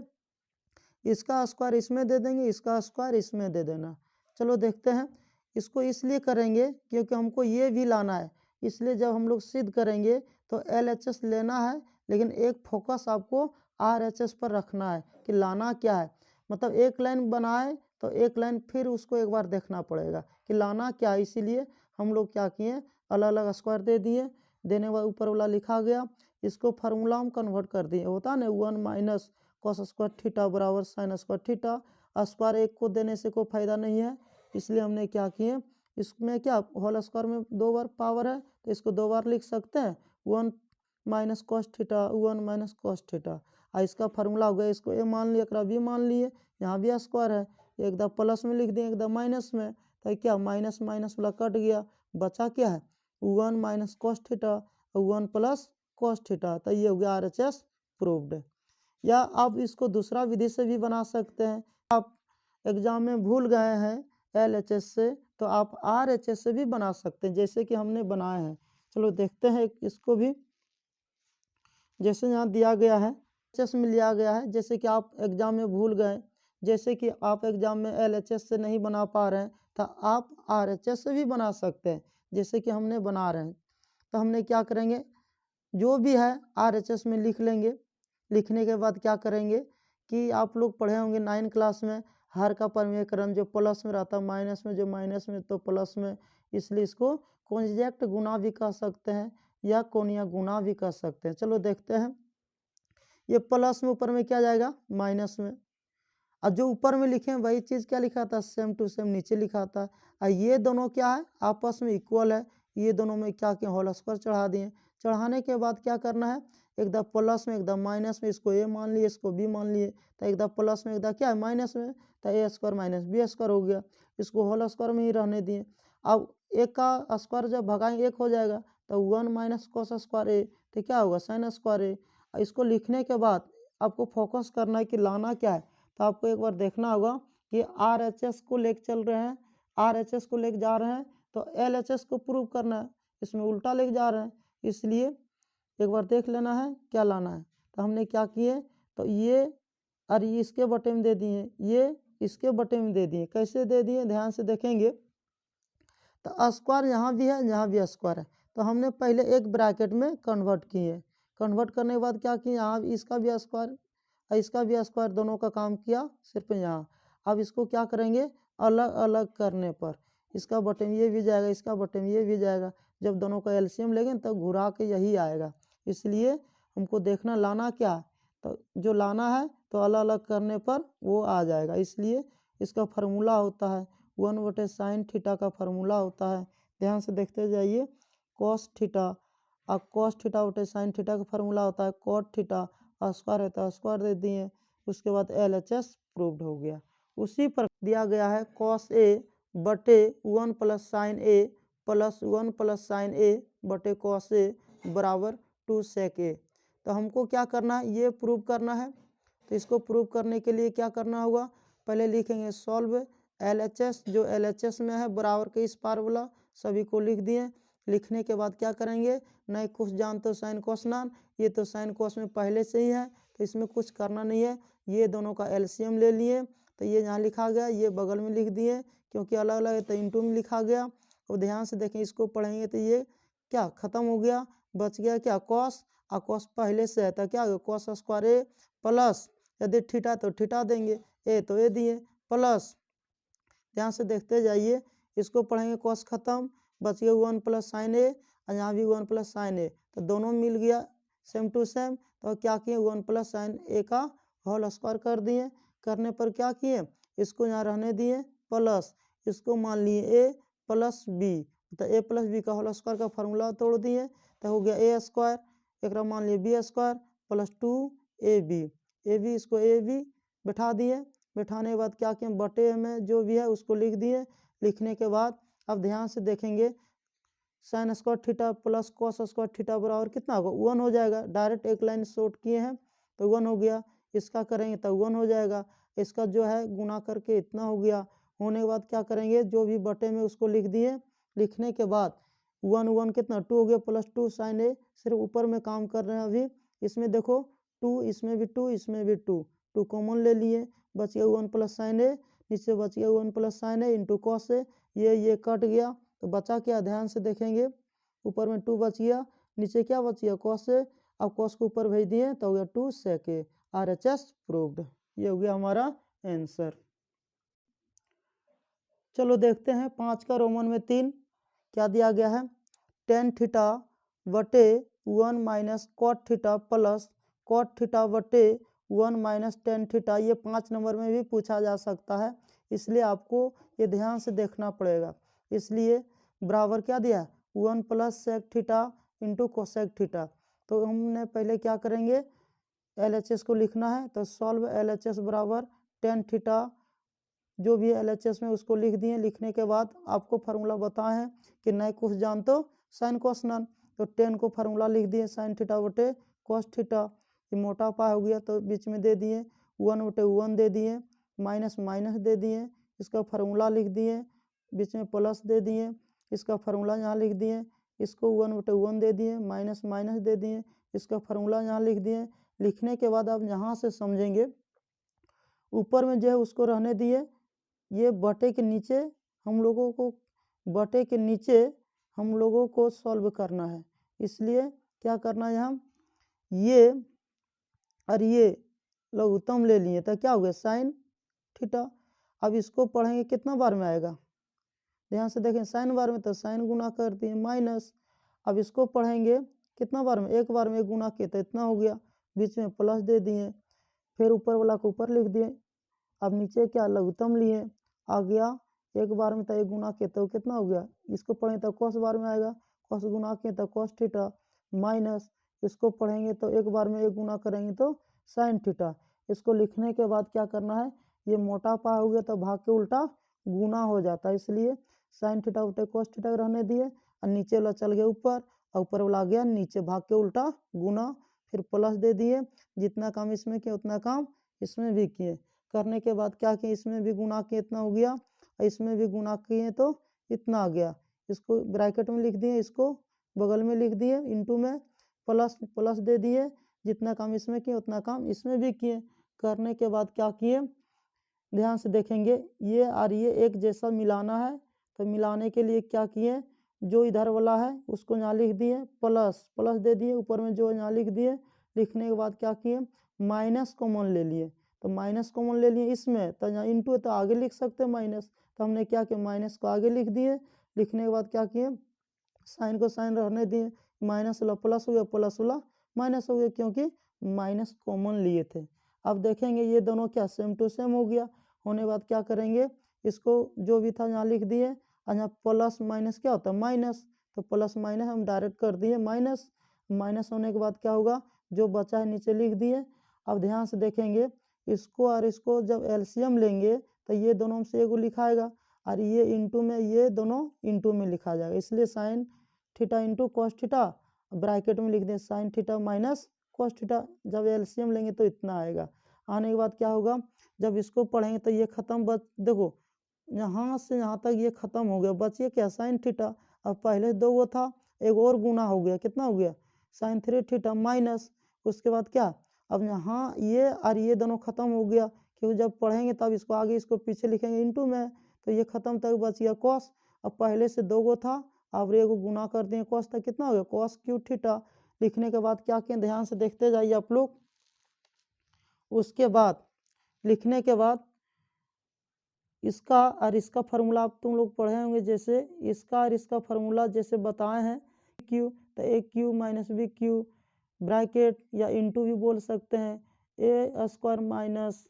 इसका स्क्वायर इसमें दे देंगे, इसका स्क्वायर इसमें दे देना। चलो देखते हैं, इसको इसलिए करेंगे क्योंकि हमको ये भी लाना है। इसलिए जब हम लोग सिद्ध करेंगे तो LHS लेना है, लेकिन एक फोकस आपको RHS पर रखना है कि लाना क्या है। मतलब एक लाइन बनाए तो एक लाइन फिर उसको एक बार देखना पड़ेगा कि लाना क्या है। इसीलिए हम लोग क्या किए, अलग अलग स्क्वायर दे दिए, देने वाला ऊपर वाला लिखा गया, इसको फार्मूला हम कन्वर्ट कर दिए। होता ना 1 माइनस cos स्क्वायर थीटा बराबर sin स्क्वायर थीटा। स्क्वायर एक को देने से कोई फायदा नहीं है, इसलिए हमने क्या किए, इसमें क्या होल स्क्वायर में 2 बार पावर है तो इसको 2 बार लिख सकते हैं, 1 minus cos theta 1 minus cos theta. इसका फार्मूला हो गया, इसको ए मान लिया, एकरा बी मान लिए, यहाँ भी स्क्वायर है, एकदम प्लस में लिख दिए एकदम माइनस में, तो क्या माइनस माइनस वाला कट गया, बचा क्या है 1 minus cos theta 1 plus cos theta. तो ये हो गया RHS प्रूव्ड। या आप इसको दूसरा विधि से भी बना सकते हैं। आप एग्जाम में भूल गए हैं LHS से तो आप RHS से भी बना सकते हैं, जैसे कि हमने बनाए हैं। चलो देखते हैं इसको भी, जैसे यहाँ दिया गया है LHS में लिया गया है। जैसे कि आप एग्जाम में भूल गए, जैसे कि आप एग्जाम में LHS से नहीं बना पा रहे हैं तो आप RHS से भी बना सकते हैं, जैसे कि हमने बना रहे हैं। तो हमने क्या करेंगे, जो भी है RHS में लिख लेंगे। लिखने के बाद क्या करेंगे कि आप लोग पढ़े होंगे 9 क्लास में, हर का परिमेयकरण जो प्लस में रहता है माइनस में, जो माइनस में तो प्लस में, इसलिए इसको कॉन्जेक्ट गुना भी कह सकते हैं या कोणीय गुना भी कह सकते हैं। चलो देखते हैं, ये प्लस में ऊपर में क्या जाएगा माइनस में, और जो ऊपर में लिखे हैं वही चीज़ क्या लिखा था सेम टू सेम नीचे लिखा था। और ये दोनों क्या है आपस में इक्वल है, ये दोनों में क्या किया होल स्क्वायर चढ़ा दिए। चढ़ाने के बाद क्या करना है, एकदम प्लस में एकदम माइनस में, इसको ए मान लिए इसको बी मान लिए, तो एकदम प्लस में एकदम क्या है माइनस में, तो A square minus B square हो गया। इसको होल स्क्वायर में ही रहने दिए। अब एक का स्क्वायर जब भगाएंगे एक हो जाएगा, तो 1 माइनस cos स्क्वायर ए, तो क्या होगा sin स्क्वायर ए। इसको लिखने के बाद आपको फोकस करना है कि लाना क्या है। तो आपको एक बार देखना होगा कि RHS को लेके चल रहे हैं, RHS को लेके जा रहे हैं, तो LHS को प्रूव करना है, इसमें उल्टा लेके जा रहे हैं। इसलिए एक बार देख लेना है क्या लाना है। तो हमने क्या किए, तो ये और ये इसके बटे में दे दिए, ये इसके बटे में दे दिए। कैसे दे दिए ध्यान से देखेंगे, तो स्क्वायर यहाँ भी है यहाँ भी स्क्वायर है, तो हमने पहले एक ब्रैकेट में कन्वर्ट किए। कन्वर्ट करने के बाद क्या किए, यहाँ इसका भी स्क्वायर इसका भी स्क्वायर, दोनों का काम किया सिर्फ यहाँ। अब इसको क्या करेंगे अलग अलग करने पर, इसका बटे में ये भी जाएगा, इसका बटे में ये भी जाएगा। जब दोनों का एलसीएम लेंगे तब घुरा के यही आएगा। इसलिए हमको देखना लाना क्या है, तो जो लाना है तो अलग अलग करने पर वो आ जाएगा। इसलिए इसका फार्मूला होता है 1/sin थीटा का फार्मूला होता है। ध्यान से देखते जाइए, cos थीटा, अब cos थीटा बटे sin थीटा का फार्मूला होता है cot थीटा, स्क्वायर है तो स्क्वायर दे दिए। उसके बाद LHS प्रूव्ड हो गया। उसी पर दिया गया है cos A बटे 1 plus sign A plus 1 plus sign A बटे cos A बराबर 2 sec A। तो हमको क्या करना है, ये प्रूव करना है। तो इसको प्रूव करने के लिए क्या करना होगा, पहले लिखेंगे सॉल्व LHS, जो LHS में है बराबर के इस पार वाला सभी को लिख दिए। लिखने के बाद क्या करेंगे, नहीं कुछ जानते हो साइन कोस नॉन, ये तो साइन कोस में पहले से ही है तो इसमें कुछ करना नहीं है। ये दोनों का एलसीएम ले लिए तो ये यहाँ लिखा गया, ये बगल में लिख दिए क्योंकि अलग अलग है तो इंटू में लिखा गया। और ध्यान से देखें, इसको पढ़ेंगे तो ये क्या खत्म हो गया, बच गया क्या कॉस, और कॉस पहले से है तो क्या होगा कॉस स्क्वायर ए प्लस, यदि थीटा तो थीटा देंगे, ए तो ए दिए प्लस। ध्यान से देखते जाइए, इसको पढ़ेंगे कॉस खत्म, बच गया 1 प्लस साइन ए, और यहाँ भी 1 प्लस साइन ए, तो दोनों मिल गया सेम टू सेम। तो क्या किए 1 प्लस साइन ए का होल स्क्वायर कर दिए, करने पर क्या किए इसको यहाँ रहने दिए प्लस, इसको मान लिए ए प्लस बी, तो ए प्लस बी का होल स्क्वायर का फॉर्मूला तोड़ दिए तो हो गया ए स्क्वायर, एक मान लिए बी स्क्वायर प्लस 2ab, इसको ए बी बैठा दिए, बैठाने के बाद क्या किए बटे में जो भी है उसको लिख दिए। लिखने के बाद अब ध्यान से देखेंगे, sign square theta plus cos square theta बराबर कितना होगा 1 हो जाएगा, डायरेक्ट एक लाइन शॉर्ट किए हैं तो 1 हो गया, इसका करेंगे तो 1 हो जाएगा, इसका जो है गुना करके इतना हो गया। होने के बाद क्या करेंगे जो भी बटे में उसको लिख दिए, लिखने के बाद 1 1 कितना 2 हो गया प्लस 2 साइन ए, सिर्फ ऊपर में काम कर रहे हैं अभी, इसमें देखो 2, इसमें भी 2, इसमें भी 2, 2 कॉमन ले लिए, बच गया 1 प्लस साइन ए, नीचे बच गया 1 plus sign A into cos A, ये कट गया तो बचा क्या, ध्यान से देखेंगे ऊपर में 2 बच गया, नीचे क्या बच गया कॉस ए, अब कॉस को ऊपर भेज दिए तो हो गया 2 sec ए, RHS प्रूव्ड। ये हो गया हमारा आंसर। चलो देखते हैं 5 का रोमन में 3 क्या दिया गया है, टेन थीटा बटे 1 minus cot theta plus cot theta बटे 1 माइनस टेन थीटा, ये 5 नंबर में भी पूछा जा सकता है, इसलिए आपको ये ध्यान से देखना पड़ेगा। इसलिए बराबर क्या दिया है 1 plus sec theta into cosec theta, तो हमने पहले क्या करेंगे LHS को लिखना है, तो सॉल्व LHS बराबर टेन थीटा, जो भी LHS में उसको लिख दिए, लिखने के बाद आपको फार्मूला बताए हैं कि नए कुछ जान तो साइन कोस नन, तो 10 को फार्मूला लिख दिए साइन थीटा बटे कोस थीटा, ये मोटा पा हो गया तो बीच में दे दिए 1 बटे 1 दे दिए, माइनस माइनस दे दिए, इसका फार्मूला लिख दिए, बीच में प्लस दे दिए, इसका फार्मूला यहाँ लिख दिए, इसको 1 बटे 1 दे दिए, माइनस माइनस दे दिए, इसका फार्मूला यहाँ लिख दिए। लिखने के बाद आप यहाँ से समझेंगे, ऊपर में जो है उसको रहने दिए, ये बटे के नीचे हम लोगों को बटे के नीचे हम लोगों को सॉल्व करना है, इसलिए क्या करना है हम ये और ये लघुत्तम ले लिए तो क्या हो गया साइन थीटा। अब इसको पढ़ेंगे कितना बार में आएगा, ध्यान से देखें साइन बार में तो साइन गुना कर दिए माइनस, अब इसको पढ़ेंगे कितना बार में, एक बार में एक गुना किए तो इतना हो गया, बीच में प्लस दे दिए, फिर ऊपर वाला को ऊपर लिख दिए, अब नीचे क्या लघुत्तम लिए आ गया, एक बार में तो एक गुना किए तो कितना हो गया, इसको पढ़ेंगे तो कॉस बार में आएगा, कॉस गुना किए तो कॉस थीटा माइनस, इसको पढ़ेंगे तो एक बार में एक गुना करेंगे तो साइन थीटा। इसको लिखने के बाद क्या करना है, ये मोटा पा हो गया तो भाग के उल्टा गुना हो जाता है, इसलिए साइन थीटा बटे कॉस थीटा रहने दिए, और नीचे वाला चल गया ऊपर और ऊपर वाला आ गया नीचे, भाग के उल्टा गुना, फिर प्लस दे दिए, जितना काम इसमें किए उतना काम इसमें भी किए, करने के बाद क्या किए इसमें भी गुना किए इतना हो गया, और इसमें भी गुना किए तो इतना आ गया, इसको ब्रैकेट में लिख दिए, इसको बगल में लिख दिए, इंटू में प्लस प्लस दे दिए, जितना काम इसमें किए उतना काम इसमें भी किए। करने के बाद क्या किए, ध्यान से देखेंगे ये और ये एक जैसा मिलाना है, तो मिलाने के लिए क्या किए, जो इधर वाला है उसको यहाँ लिख दिए प्लस प्लस दे दिए, ऊपर में जो यहाँ लिख दिए, लिखने के बाद क्या किए माइनस कॉमन ले लिए, तो माइनस कॉमन ले लिए इसमें, तो यहाँ इंटू है तो आगे लिख सकते हैं माइनस, तो हमने क्या किया माइनस को आगे लिख दिए, लिखने के बाद क्या किए साइन को साइन रहने दिए, माइनस वाला प्लस हो गया, प्लस वाला माइनस हो गया, क्योंकि माइनस कॉमन लिए थे। अब देखेंगे ये दोनों क्या सेम टू सेम हो गया, होने के बाद क्या करेंगे इसको जो भी था यहाँ लिख दिए, और यहाँ प्लस माइनस क्या होता है माइनस, तो प्लस माइनस हम डायरेक्ट कर दिए माइनस, माइनस होने के बाद क्या होगा जो बचा है नीचे लिख दिए। अब ध्यान से देखेंगे इसको और इसको जब एलसीएम लेंगे तो ये दोनों से एगो लिखाएगा, और ये इंटू में ये दोनों इंटू में लिखा जाएगा, इसलिए sine theta into cos theta, bracket में लिख दें sign theta minus cos theta, जब एलसीएम लेंगे तो इतना आएगा। आने के बाद क्या होगा जब इसको पढ़ेंगे तो ये खत्म, बच देखो यहाँ से यहाँ तक ये खत्म हो गया, बचिए क्या साइन थीटा, अब पहले दो वो था एक और गुना हो गया, कितना हो गया साइन 3 थीटा माइनस, उसके बाद क्या अब यहाँ ये और ये दोनों खत्म हो गया, क्योंकि जब पढ़ेंगे तब इसको आगे इसको पीछे लिखेंगे इंटू में, तो ये खत्म तक बच गया कॉस। अब पहले से 2 गो था, अब रे को गुना कर दिए कॉस, तक कितना हो गया कॉस क्यू थीटा। लिखने के बाद क्या किए, ध्यान से देखते जाइए आप लोग। उसके बाद लिखने के बाद इसका और इसका फार्मूला आप तुम लोग पढ़े होंगे, जैसे इसका और इसका फार्मूला जैसे बताए हैं क्यू, तो A Q minus B Q bracket या इंटू भी बोल सकते हैं, A square minus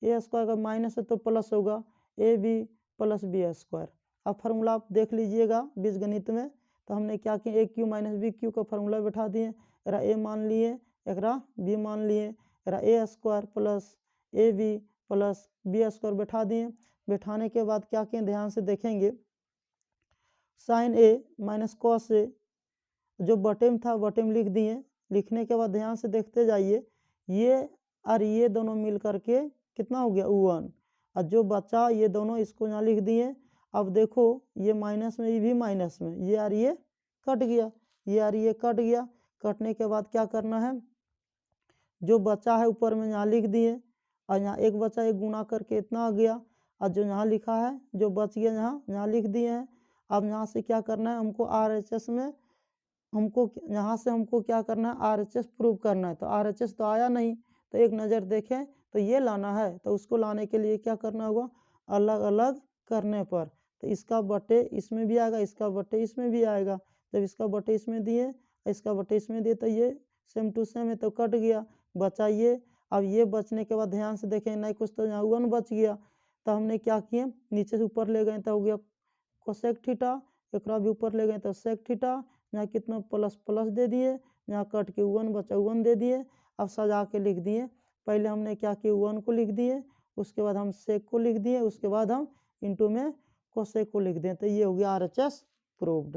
A square का माइनस है तो प्लस होगा A B plus B square. अब फार्मूला आप देख लीजिएगा बीजगणित में, तो हमने क्या किया A Q minus B Q का फार्मूला बैठा दिए, एकरा ए मान लिए एकरा बी मान लिए, एकरा A square plus A B plus B square बैठा दिए। बैठाने के बाद क्या किए, ध्यान से देखेंगे, sign A minus cos A जो बटे में था बटे में लिख दिए। लिखने के बाद ध्यान से देखते जाइए, ये और ये दोनों मिल करके कितना हो गया 1, और जो बचा ये दोनों इसको यहाँ लिख दिए। अब देखो ये माइनस में, ये भी माइनस में, ये और ये कट गया, ये और ये कट गया। कटने के बाद क्या करना है, जो बचा है ऊपर में यहाँ लिख दिए, और यहाँ एक बचा एक गुना करके इतना आ गया, और जो यहाँ लिखा है जो बच गया यहाँ लिख दिए हैं। अब यहाँ से क्या करना है, हमको RHS में हमको यहाँ से हमको क्या करना है, RHS प्रूव करना है। तो RHS तो आया नहीं, तो एक नज़र देखें तो ये लाना है, तो उसको लाने के लिए क्या करना होगा, अलग अलग करने पर, तो इसका बटे इसमें भी आएगा, इसका बटे इसमें भी आएगा। जब इसका बटे इसमें दिए इसका बटे इसमें दिए तो ये सेम टू सेम है, तो कट गया, बचा ये। अब ये बचने के बाद ध्यान से देखें, नहीं कुछ तो यहाँ 1 बच गया, तो हमने क्या किए, नीचे से ऊपर ले गए तो हो गया कोसेक थीटा, एक भी ऊपर ले गए तो सेक थीटा। यहाँ कितना प्लस प्लस दे दिए, यहाँ कट के 1 बचा 1 दे दिए। अब सजा के लिख दिए, पहले हमने क्या किया 1 को लिख दिए, उसके बाद हम सेक को लिख दिए, उसके बाद हम इंटू में कोसेक को लिख दिए, तो ये हो गया RHS प्रूव्ड।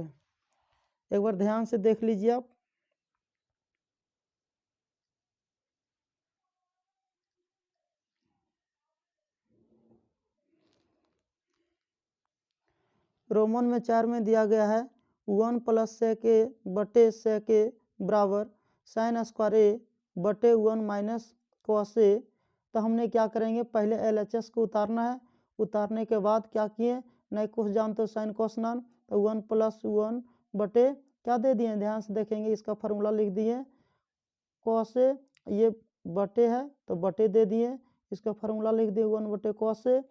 एक बार ध्यान से देख लीजिए आप। रोमन में 4 में दिया गया है 1 प्लस सेक ए बटे सेक ए बराबर साइन स्क्वायर ए बटे 1 माइनस कॉस ए। तो हमने क्या करेंगे, पहले LHS को उतारना है, उतारने के बाद क्या किए, नहीं कुछ जानते हो साइन कॉस नान, तो 1 प्लस 1 बटे क्या दे दिए, ध्यान से देखेंगे, इसका फार्मूला लिख दिए कॉस ए, ये बटे है तो बटे दे दिए, इसका फार्मूला लिख दिए 1 बटे कॉस ए।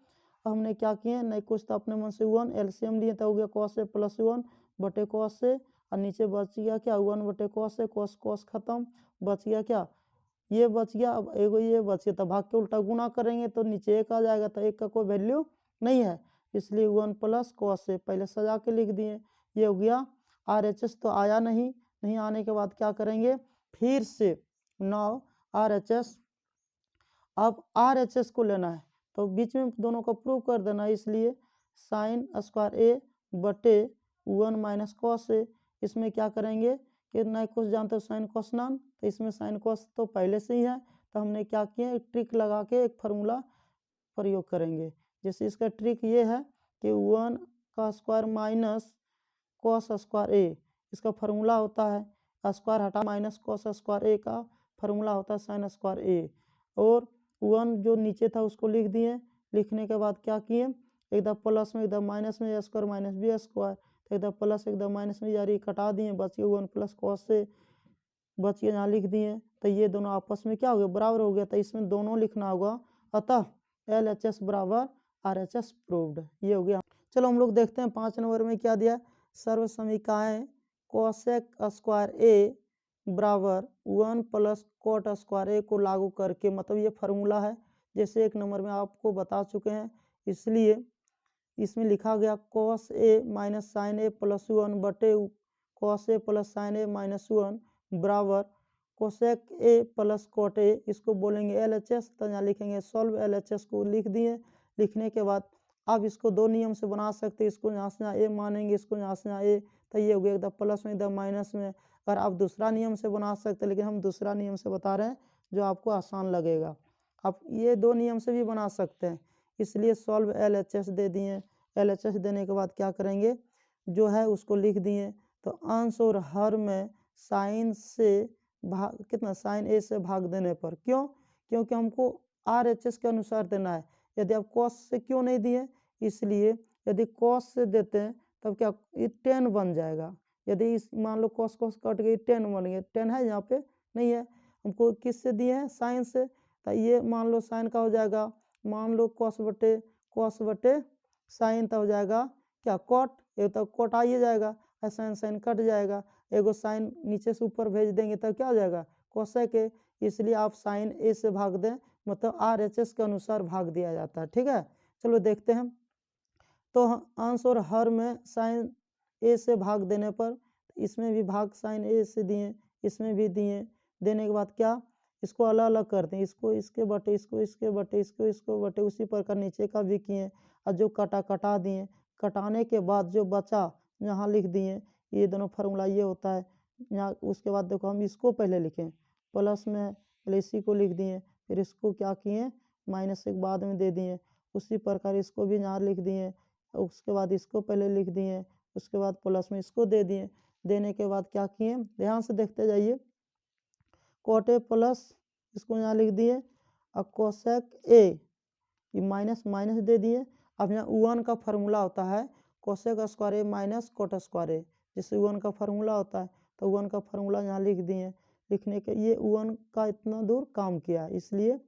हमने क्या किए, नहीं कुछ तो अपने मन से 1 LCM लिए, तो हो गया कॉस ए प्लस 1 बटे कॉस ए, और नीचे बच गया क्या 1 बटे कॉस ए, कॉस कॉस खत्म, बच गया क्या ये बच गया। अब एगो ये बच गया, तो भाग के उल्टा गुना करेंगे तो नीचे 1 आ जाएगा, तो 1 का कोई वैल्यू नहीं है, इसलिए 1 प्लस कॉस ए पहले सजा के लिख दिए। ये हो गया। RHS तो आया नहीं, नहीं आने के बाद क्या करेंगे, फिर से नाउ RHS, अब RHS को लेना है, तो बीच में दोनों को प्रूव कर देना है, इसलिए साइन स्क्वायर ए बटे 1 माइनस कॉस ए। इसमें क्या करेंगे कि नहीं कुछ जानते हो साइन कॉस नान, तो इसमें साइन कॉस तो पहले से ही है, तो हमने क्या किया, एक ट्रिक लगा के एक फार्मूला प्रयोग करेंगे। जैसे इसका ट्रिक ये है कि 1 का स्क्वायर माइनस कॉस स्क्वायर ए, इसका फार्मूला होता है स्क्वायर हटा माइनस कॉस स्क्वायर ए का फार्मूला होता है साइन स्क्वायर ए, और 1 जो नीचे था उसको लिख दिए। लिखने के बाद क्या किए, एकदम प्लस में एकदम माइनस में ए स्क्वायर माइनस बी स्क्वायर, तो एकदम प्लस एकदम माइनस में यार कटा दिए, बच गया 1 प्लस कॉस से, बच गया यहाँ लिख दिए। तो ये दोनों आपस में क्या हो गया, बराबर हो गया, तो इसमें दोनों लिखना होगा, अतः LHS बराबर RHS प्रूव्ड, ये हो गया। चलो हम लोग देखते हैं 5 नंबर में क्या दिया, सर्व समीकरण कोसेक स्क्वायर ए बराबर 1 प्लस कोट स्क्वायर ए को लागू करके, मतलब ये फार्मूला है जैसे 1 नंबर में आपको बता चुके हैं, इसलिए इसमें लिखा गया cos A minus sine A plus 1 बटे cos A plus sign A minus 1 बराबर cosec A plus cot A, इसको बोलेंगे LHS, तो यहाँ लिखेंगे सॉल्व LHS को लिख दिए। लिखने के बाद अब इसको 2 नियम से बना सकते हैं, इसको यहाँ से यहाँ ए मानेंगे, इसको यहाँ से यहाँ ए, तो ये हो गया एकदम प्लस में एकदम माइनस में। अगर आप दूसरा नियम से बना सकते हैं, लेकिन हम दूसरा नियम से बता रहे हैं जो आपको आसान लगेगा, आप ये 2 नियम से भी बना सकते हैं, इसलिए सॉल्व LHS दे दिए। LHS देने के बाद क्या करेंगे, जो है उसको लिख दिए, तो अंश और हर में साइन से भाग कितना, साइन ए से भाग देने पर, क्यों, क्योंकि हमको RHS के अनुसार देना है। यदि आप कॉस से क्यों नहीं दिए, इसलिए यदि कॉस से देते हैं तब क्या ये 10 बन जाएगा। यदि इस मान लो कॉस कॉस कट गई 10 बन गया, 10 है यहाँ पे नहीं है, हमको किस से दिए हैं, साइन से। तो ये मान लो साइन का हो जाएगा, मान लो कॉस बटे साइन, तो हो जाएगा क्या कॉट, ये तो कॉट आ ही जाएगा, साइन साइन कट जाएगा, एगो साइन नीचे से ऊपर भेज देंगे तो क्या हो जाएगा कोसेक ए। इसलिए आप साइन ए से भाग दें, मतलब RHS के अनुसार भाग दिया जाता है। ठीक है, चलो देखते हैं। तो अंश और हर में साइन ए से भाग देने पर इसमें भी भाग साइन ए से दिए, इसमें भी दिए, देने के बाद क्या इसको अलग अलग करते हैं, इसको इसके बटे, इसको इसके बटे, इसको इसको बटे, उसी प्रकार नीचे का भी किए और जो कटा दिए, कटाने के बाद जो बचा यहाँ लिख दिए, ये दोनों फार्मूला ये होता है यहाँ। उसके बाद देखो हम इसको पहले लिखें प्लस में, पहले इसी को लिख दिए, फिर इसको क्या किए माइनस के बाद में दे दिए, उसी प्रकार इसको भी यहाँ लिख दिए, उसके बाद इसको पहले लिख दिए, उसके बाद प्लस में इसको दे दिए, देने के बाद क्या किए ध्यान से देखते जाइए, कॉट ए प्लस इसको यहाँ लिख दिए और कोसेक ए, ये माइनस माइनस दे दिए। अब यहाँ U1 का फार्मूला होता है कोसेक स्क्वायर ए माइनस कोट स्क्वायर ए, जिससे U1 का फार्मूला होता है, तो U1 का फार्मूला यहाँ लिख दिए, लिखने के ये U1 का इतना दूर काम किया इसलिए।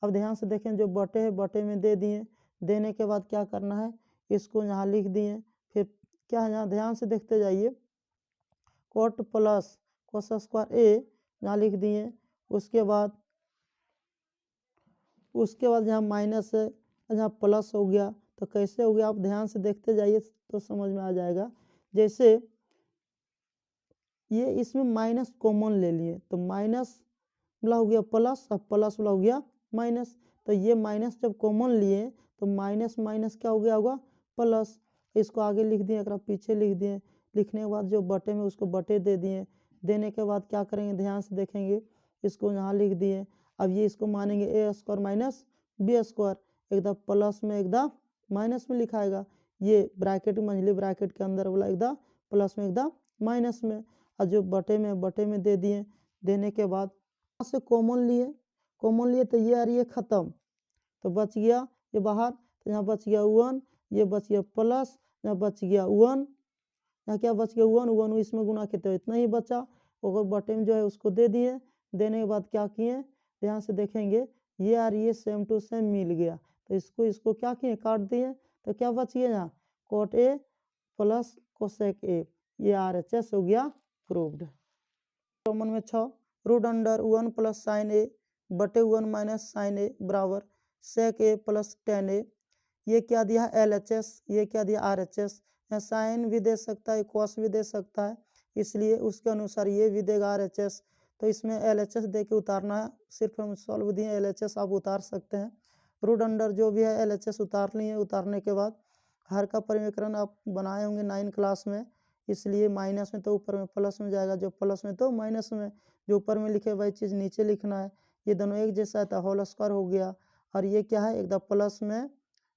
अब ध्यान से देखें, जो बटे है बटे में दे दिए, देने के बाद क्या करना है इसको यहाँ लिख दिए, फिर क्या है यहाँ ध्यान से देखते जाइए, कोट प्लस कोस स्क्वायर ए यहाँ लिख दिए, उसके बाद यहाँ माइनस है, यहाँ प्लस हो गया, तो कैसे हो गया आप ध्यान से देखते जाइए तो समझ में आ जाएगा। जैसे ये इसमें माइनस कॉमन ले लिए तो माइनस वाला हो गया प्लस, अब प्लस वाला हो गया माइनस, तो ये माइनस जब कॉमन लिए तो माइनस माइनस क्या हो गया होगा प्लस, इसको आगे लिख दिए, अगर पीछे लिख दिए, लिखने के बाद जो बटे में उसको बटे दे दिए, देने के बाद क्या करेंगे ध्यान से देखेंगे, इसको यहाँ लिख दिए। अब ये इसको मानेंगे ए स्क्वायर माइनस बी स्क्वायर, एकदम प्लस में एकदम माइनस में लिखाएगा, ये ब्रैकेट मंझली ब्रैकेट के अंदर वाला एकदम प्लस में एकदम माइनस में, और जो बटे में दे दिए, देने के बाद से कॉमन लिए तो ये आ रही है खत्म, तो बच गया ये बाहर, तो यहाँ बच गया 1, ये बच गया प्लस, यहाँ बच गया 1, यहाँ क्या बच गया 1 इसमें गुना किए तो इतना ही बचा, और बटे में जो है उसको दे दिए, देने के बाद क्या किए ध्यान से देखेंगे, ये आ रही है सेम टू सेम मिल गया, तो इसको क्या किए काट दिए, तो क्या बच गया यहाँ कोट ए प्लस कोसेक ए, ये RHS हो गया प्रूव्ड। रोमन में 6 रूट अंडर 1 प्लस साइन ए बटे 1 माइनस साइन ए बराबर सेक ए प्लस टेन ए, ये क्या दिया है LHS, ये क्या दिया RHS, यहाँ साइन भी दे सकता है कॉस भी दे सकता है, इसलिए उसके अनुसार ये भी देगा RHS, तो इसमें LHS दे के उतारना है, सिर्फ हम सॉल्व दिए LHS आप उतार सकते हैं, रूट अंडर जो भी है LHS उतार लिए, उतारने के बाद हर का परिमीकरण आप बनाए होंगे 9 क्लास में, इसलिए माइनस में तो ऊपर में प्लस में जाएगा, जो प्लस में तो माइनस में, जो ऊपर में लिखे वही चीज़ नीचे लिखना है, ये दोनों एक जैसा है तो होल स्क्वायर हो गया, और ये क्या है एकदम प्लस में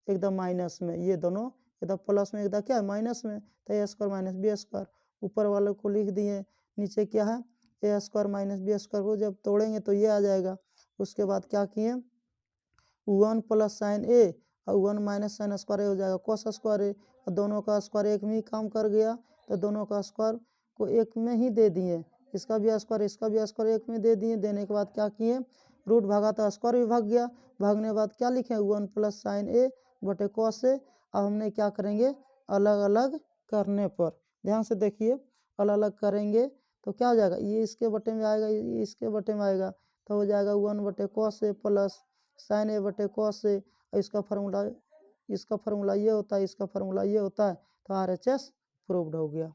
एकदम माइनस में, ये दोनों एकदम प्लस में एकदम क्या है माइनस में, तो A square minus B square, ऊपर वाले को लिख दिए, नीचे क्या है ए स्क्वायर माइनस बी स्क्वायर को जब तोड़ेंगे तो ये आ जाएगा। उसके बाद क्या किए 1 प्लस साइन ए और 1 माइनस साइन स्क्वायर हो जाएगा कोस स्क्वायर ए, और दोनों का स्क्वायर एक में ही काम कर गया, तो दोनों का स्क्वायर को एक में ही दे दिए, इसका भी स्क्वायर इसका भी स्क्वायर एक में दे दिए, देने के बाद क्या किए रूट भागा तो स्क्वायर भी भाग गया, भागने के बाद क्या लिखे 1 प्लस साइन ए बटे कॉस ए। अब हमने क्या करेंगे अलग अलग करने पर ध्यान से देखिए, अलग अलग करेंगे तो क्या हो जाएगा, ये इसके बटे में आएगा, ये इसके बटे में आएगा, तो हो जाएगा 1 बटे कॉस ए प्लस साइन ए बटे कॉस ए, इसका फार्मूला ये होता है, इसका फार्मूला ये होता है, तो RHS प्रूव्ड हो गया।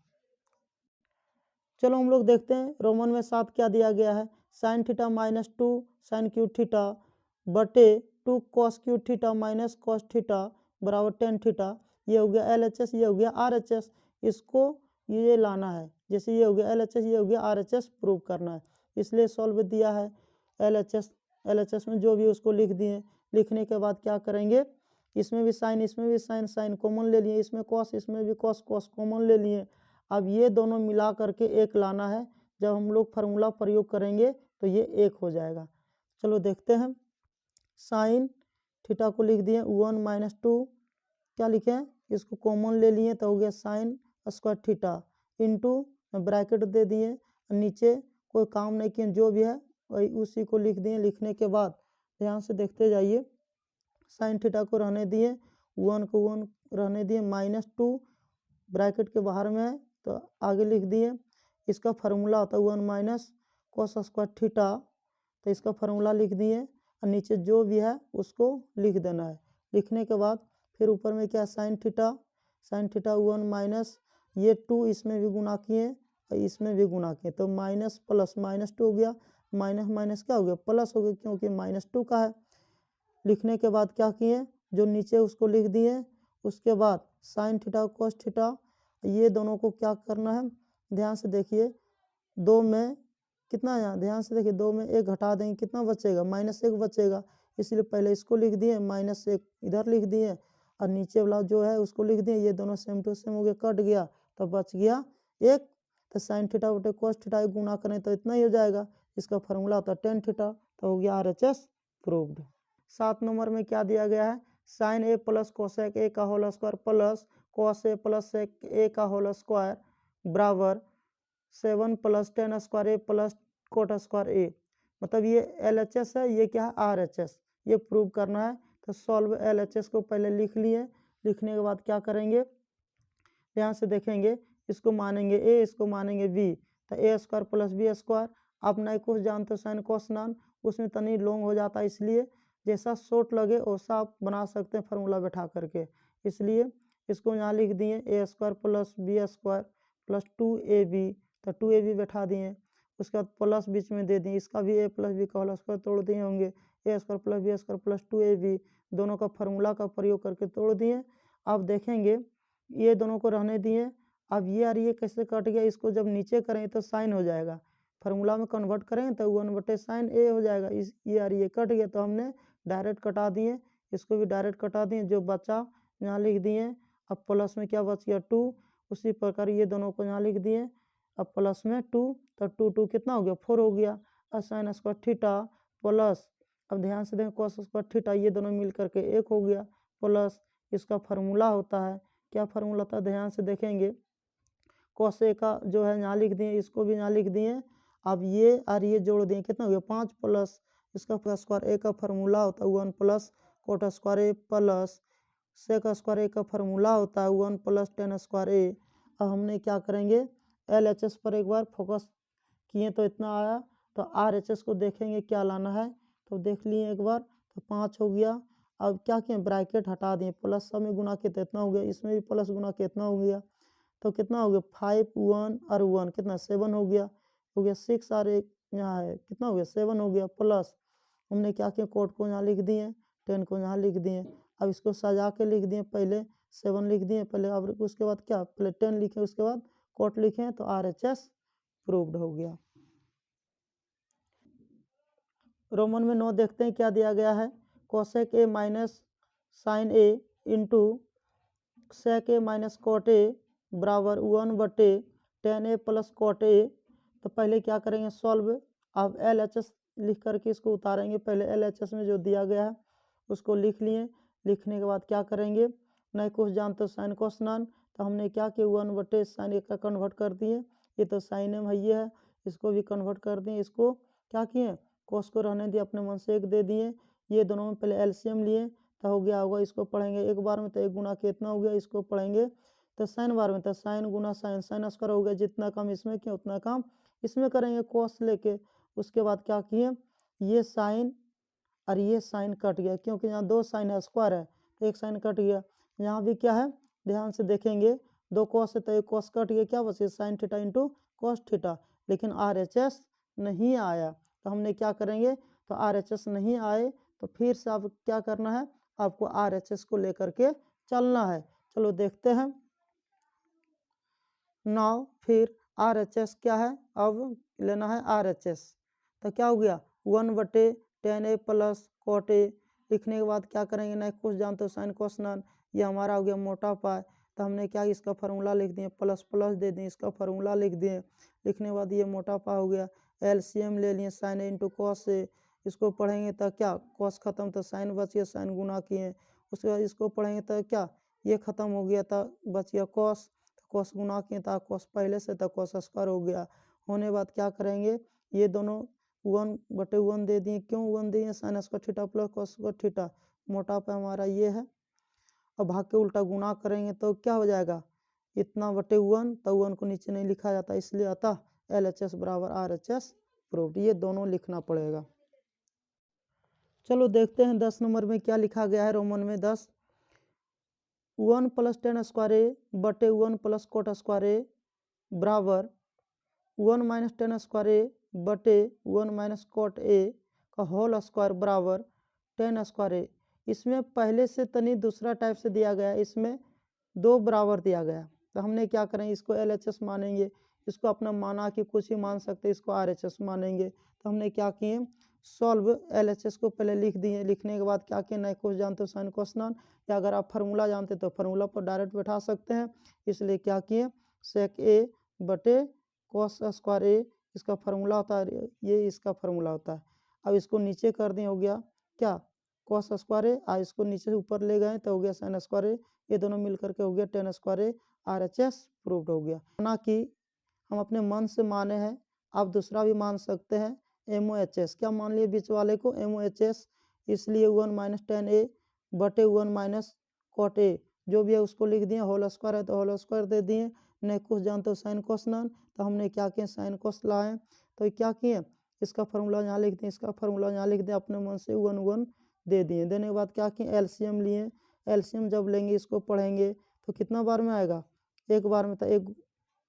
चलो हम लोग देखते हैं रोमन में 7 क्या दिया गया है, sine theta minus 2 sine cube theta बटे 2 cos cube theta minus cos theta बराबर टेन थीटा, ये हो गया LHS, ये हो गया RHS, इसको ये लाना है, जैसे ये हो गया LHS, ये हो गया RHS प्रूव करना है, इसलिए सॉल्व दिया है LHS में जो भी उसको लिख दिए, लिखने के बाद क्या करेंगे इसमें भी साइन इसमें भी साइन, साइन कॉमन ले लिए, इसमें कॉस इसमें भी कॉस, कॉस कॉमन ले लिए, अब ये दोनों मिला करके एक लाना है, जब हम लोग फार्मूला प्रयोग करेंगे तो ये एक हो जाएगा। चलो देखते हैं, साइन थीटा को लिख दिए 1 माइनस 2, क्या लिखे इसको कॉमन ले लिए तो हो गया sine square theta into bracket दे दिए, नीचे कोई काम नहीं किए, जो भी है वही उसी को लिख दिए। लिखने के बाद ध्यान से देखते जाइए, साइन थीटा को रहने दिए, 1 को 1 रहने दिए, माइनस 2 ब्रैकेट के बाहर में है तो आगे लिख दिए। इसका फार्मूला होता है 1 माइनस कोस स्क्वायर थीटा, तो इसका फार्मूला लिख दिए और नीचे जो भी है उसको लिख देना है। लिखने के बाद फिर ऊपर में क्या साइन थीटा 1 माइनस ये 2 इसमें भी गुना किए और इसमें भी गुना किए, तो माइनस प्लस माइनस 2 हो गया, माइनस माइनस क्या हो गया प्लस हो गया, क्योंकि माइनस 2 का है। लिखने के बाद क्या किए, जो नीचे उसको लिख दिए, उसके बाद साइन थीटा कोस थीटा, ये दोनों को क्या करना है ध्यान से देखिए, 2 में कितना यहाँ ध्यान से देखिए 2 में 1 घटा देंगे, कितना बचेगा -1 बचेगा, इसलिए पहले इसको लिख दिए, -1 इधर लिख दिए और नीचे वाला जो है उसको लिख दिए, ये दोनों सेम टू सेम हो गया, कट गया तो बच गया 1, तो साइन थीटा बटे कोस थीटा गुना करें तो इतना ही हो जाएगा। इसका फार्मूला होता है टेन थीटा, तो हो गया RHS प्रूव्ड। 7 नंबर में क्या दिया गया है, sine A plus cosec A का whole square plus cos A plus sec A का होल स्क्वायर बराबर 7 plus tan square A plus cot square A. मतलब ये LHS है, ये क्या है RHS, ये प्रूव करना है। तो सॉल्व LHS को पहले लिख लिए, लिखने के बाद क्या करेंगे ध्यान से देखेंगे, इसको मानेंगे a, इसको मानेंगे b, तो a square plus B square. आप नहीं कुछ जानते साइन कोस नान, उसमें तनी लॉन्ग हो जाता है, इसलिए जैसा शॉर्ट लगे वैसा आप बना सकते हैं फार्मूला बैठा करके, इसलिए इसको यहाँ लिख दिए a square plus B square plus 2ab, तो 2ab बैठा दिए, उसके बाद प्लस बीच में दे दिए, इसका भी a प्लस बी का होल स्क्वायर तोड़ दिए होंगे, a square plus B square plus 2ab, दोनों का फार्मूला का प्रयोग करके तोड़ दिए। अब देखेंगे ये दोनों को रहने दिए, अब ये और ये कैसे कट गया, इसको जब नीचे करें तो साइन हो जाएगा, फार्मूला में कन्वर्ट करें तो 1/sin a हो जाएगा, इस ये और ये कट गया तो हमने डायरेक्ट कटा दिए, इसको भी डायरेक्ट कटा दिए, जो बचा यहाँ लिख दिए। अब प्लस में क्या बच गया 2, उसी प्रकार ये दोनों को यहाँ लिख दिए, अब प्लस में 2, तो 2 2 कितना हो गया 4 हो गया, और साइन स्क्वायर थीटा प्लस, अब ध्यान से देखें कोस स्क्वायर थीटा, ये दोनों मिल करके 1 हो गया, प्लस इसका फार्मूला होता है, क्या फार्मूला था ध्यान से देखेंगे, कोस ए का जो है यहाँ लिख दिए, इसको भी यहाँ लिख दिए, अब ये और ये जोड़ दिए, कितना हो गया 5 प्लस इसका स्क्वायर ए का फार्मूला होता है 1 plus cot square A plus sec square ए का फार्मूला होता है 1 प्लस टेन स्क्वायर ए। अब हमने क्या करेंगे LHS पर एक बार फोकस किए तो इतना आया, तो RHS को देखेंगे क्या लाना है, तो देख लिए एक बार, तो 5 हो गया। अब क्या किए ब्रैकेट हटा दिए, प्लस सब में गुना किए तो इतना हो गया, इसमें भी प्लस गुना किए इतना हो गया, तो कितना हो गया 5 1 और 1 कितना 7 हो गया 6 और एक यहाँ है कितना हो गया 7 हो गया, प्लस हमने क्या किया कोट को यहाँ लिख दिए, 10 को यहाँ लिख दिए, अब इसको सजा के लिख दिए, पहले 7 लिख दिए पहले, अब उसके बाद क्या पहले 10 लिखे, उसके बाद कोट लिखे, तो RHS प्रूव्ड हो गया। रोमन में 9 देखते हैं क्या दिया गया है, cosec A minus sine A into sec A minus cot A बराबर 1/10 ए प्लस कोट ए। तो पहले क्या करेंगे सॉल्व, अब LHS लिख करके इसको उतारेंगे, पहले LHS में जो दिया गया है उसको लिख लिए, लिखने के बाद क्या करेंगे नहीं कुछ जानते साइन कोस नान, तो हमने क्या किया 1/sin ए का कन्वर्ट कर दिए, ये तो साइन एम है, ये है इसको भी कन्वर्ट कर दिए, इसको क्या किए कोस को रहने दिए, अपने मन से 1 दे दिए, ये दोनों में पहले LCM लिए तो हो गया होगा, इसको पढ़ेंगे एक बार में तो 1 गुना के इतना हो गया, इसको पढ़ेंगे तो साइन बार में तो साइन गुना साइन स्क्वायर हो गया, जितना कम इसमें किया उतना कम इसमें करेंगे कोस लेके। उसके बाद क्या किए ये साइन और ये साइन कट गया, क्योंकि यहाँ 2 साइन है स्क्वायर है तो 1 साइन कट गया, यहाँ भी क्या है ध्यान से देखेंगे 2 कोस है तो 1 कोस कट गया, क्या बचे sine theta into cos theta, लेकिन RHS नहीं आया, तो हमने क्या करेंगे तो RHS नहीं आए तो फिर से अब क्या करना है आपको RHS को लेकर के चलना है। चलो देखते हैं नाउ, फिर RHS क्या है, अब लेना है RHS, तो क्या हो गया 1/10 ए प्लस कोट ए, लिखने के बाद क्या करेंगे नहीं कुछ जानते हो साइन कोस नान, ये हमारा हो गया मोटा पाए, तो हमने क्या इसका फार्मूला लिख दिए, प्लस प्लस दे दिए, इसका फार्मूला लिख दिए, लिखने के बाद ये मोटा पा हो गया, LCM ले लिए साइन ए इंटू कोस ए, इसको पढ़ेंगे तो क्या कॉस खत्म तो साइन बच गया, साइन गुना किए। उसके बाद इसको पढ़ेंगे तो क्या ये खत्म हो गया था, बच गया कॉस, तो कॉस गुना किए था कॉस पहले से था कॉस स्क्वायर हो गया। होने बाद क्या करेंगे, ये दोनों 1/1 दे दिए, क्यों 1 दिए, sign square theta plus cos square theta, मोटा पे हमारा ये है। अब भाग के उल्टा गुना करेंगे तो क्या हो जाएगा, इतना बटे 1, तो 1 को नीचे नहीं लिखा जाता, इसलिए अतः LHS बराबर RHS प्रूव्ड। ये दोनों लिखना पड़ेगा। चलो देखते हैं 10 नंबर में क्या लिखा गया है। रोमन में 10, 1 + tan स्क्वायर ए बटे 1 + cot स्क्वायर ए बराबर 1 - tan स्क्वायर ए बटे 1 - cot ए का होल स्क्वायर बराबर tan स्क्वायर ए। इसमें पहले से तनी दूसरा टाइप से दिया गया है, इसमें 2 बराबर दिया गया, तो हमने क्या करें, इसको LHS मानेंगे, इसको अपना माना कि कुछ ही मान सकते, इसको RHS मानेंगे। तो हमने क्या किए, सॉल्व LHS को पहले लिख दिए, लिखने के बाद क्या किए, नए कुछ जानते हो साइन कोसनन, या अगर आप फार्मूला जानते तो फार्मूला पर डायरेक्ट बैठा सकते हैं। इसलिए क्या किए, सेक ए बटे कॉस स्क्वायर ए, इसका फार्मूला होता है ये, इसका फार्मूला होता है। अब इसको नीचे कर दें, हो गया क्या कॉस स्क्वायर ए, और इसको नीचे से ऊपर ले गए तो हो गया साइन स्क्वायर ए, ये दोनों मिल करके हो गया tan स्क्वायर ए, RHS प्रूव्ड हो गया। ना कि हम अपने मन से माने हैं, आप दूसरा भी मान सकते हैं, MOHS, क्या मान लिए बीच वाले को, MOHS, इसलिए 1 - tan ए बटे 1 - cot ए, जो भी है उसको लिख दिए, होल स्क्वायर है तो होल स्क्वायर दे दिए, नहीं कुछ जानते हो साइन कोसनन, तो हमने क्या किया साइन कोस लाए, तो क्या किए, इसका फार्मूला यहाँ लिख दें, इसका फार्मूला यहाँ लिख दें, अपने मन से 1 दे दिए। देने के बाद क्या किए, LCM लिए, LCM जब लेंगे इसको पढ़ेंगे तो कितना बार में आएगा, एक बार में, तो एक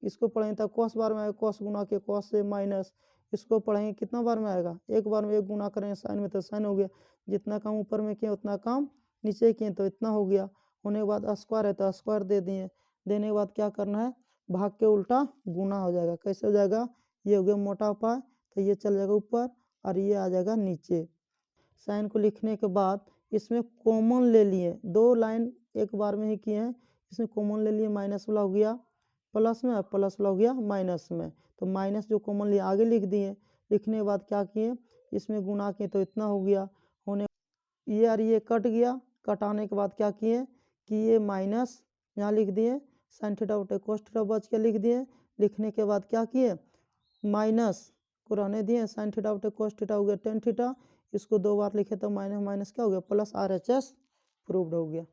इसको पढ़ेंगे तो कॉस बार में आएगा, कॉस गुना के कॉस से माइनस, इसको पढ़ेंगे कितना बार में आएगा, एक बार में, एक गुना करेंगे साइन में तो साइन हो गया, जितना काम ऊपर में किए उतना काम नीचे किए तो इतना हो गया। होने के बाद स्क्वायर है तो स्क्वायर दे दिए, देने के बाद क्या करना है, भाग के उल्टा गुना हो जाएगा, कैसे हो जाएगा, ये हो गया मोटा पाई, तो ये चल जाएगा ऊपर और ये आ जाएगा नीचे। साइन को लिखने के बाद इसमें कॉमन ले लिए, 2 लाइन एक बार में ही किए हैं, इसमें कॉमन ले लिए, माइनस वाला हो गया प्लस में, प्लस वाला हो गया माइनस में, तो माइनस जो कॉमन लिए आगे लिख दिए। लिखने के बाद क्या किए, इसमें गुना किए तो इतना हो गया, होने ये और ये कट गया, कटाने के बाद क्या किए कि ये माइनस यहाँ लिख दिए, साइन थीटा बटे कोस थीटा बच के लिख दिए। लिखने के बाद क्या किए, माइनस को रहने दिए, साइन थीटा बटे कोस थीटा हो गया tan थीटा, इसको 2 बार लिखे तो माइनस माइनस क्या हो गया प्लस RHS प्रूव्ड हो गया।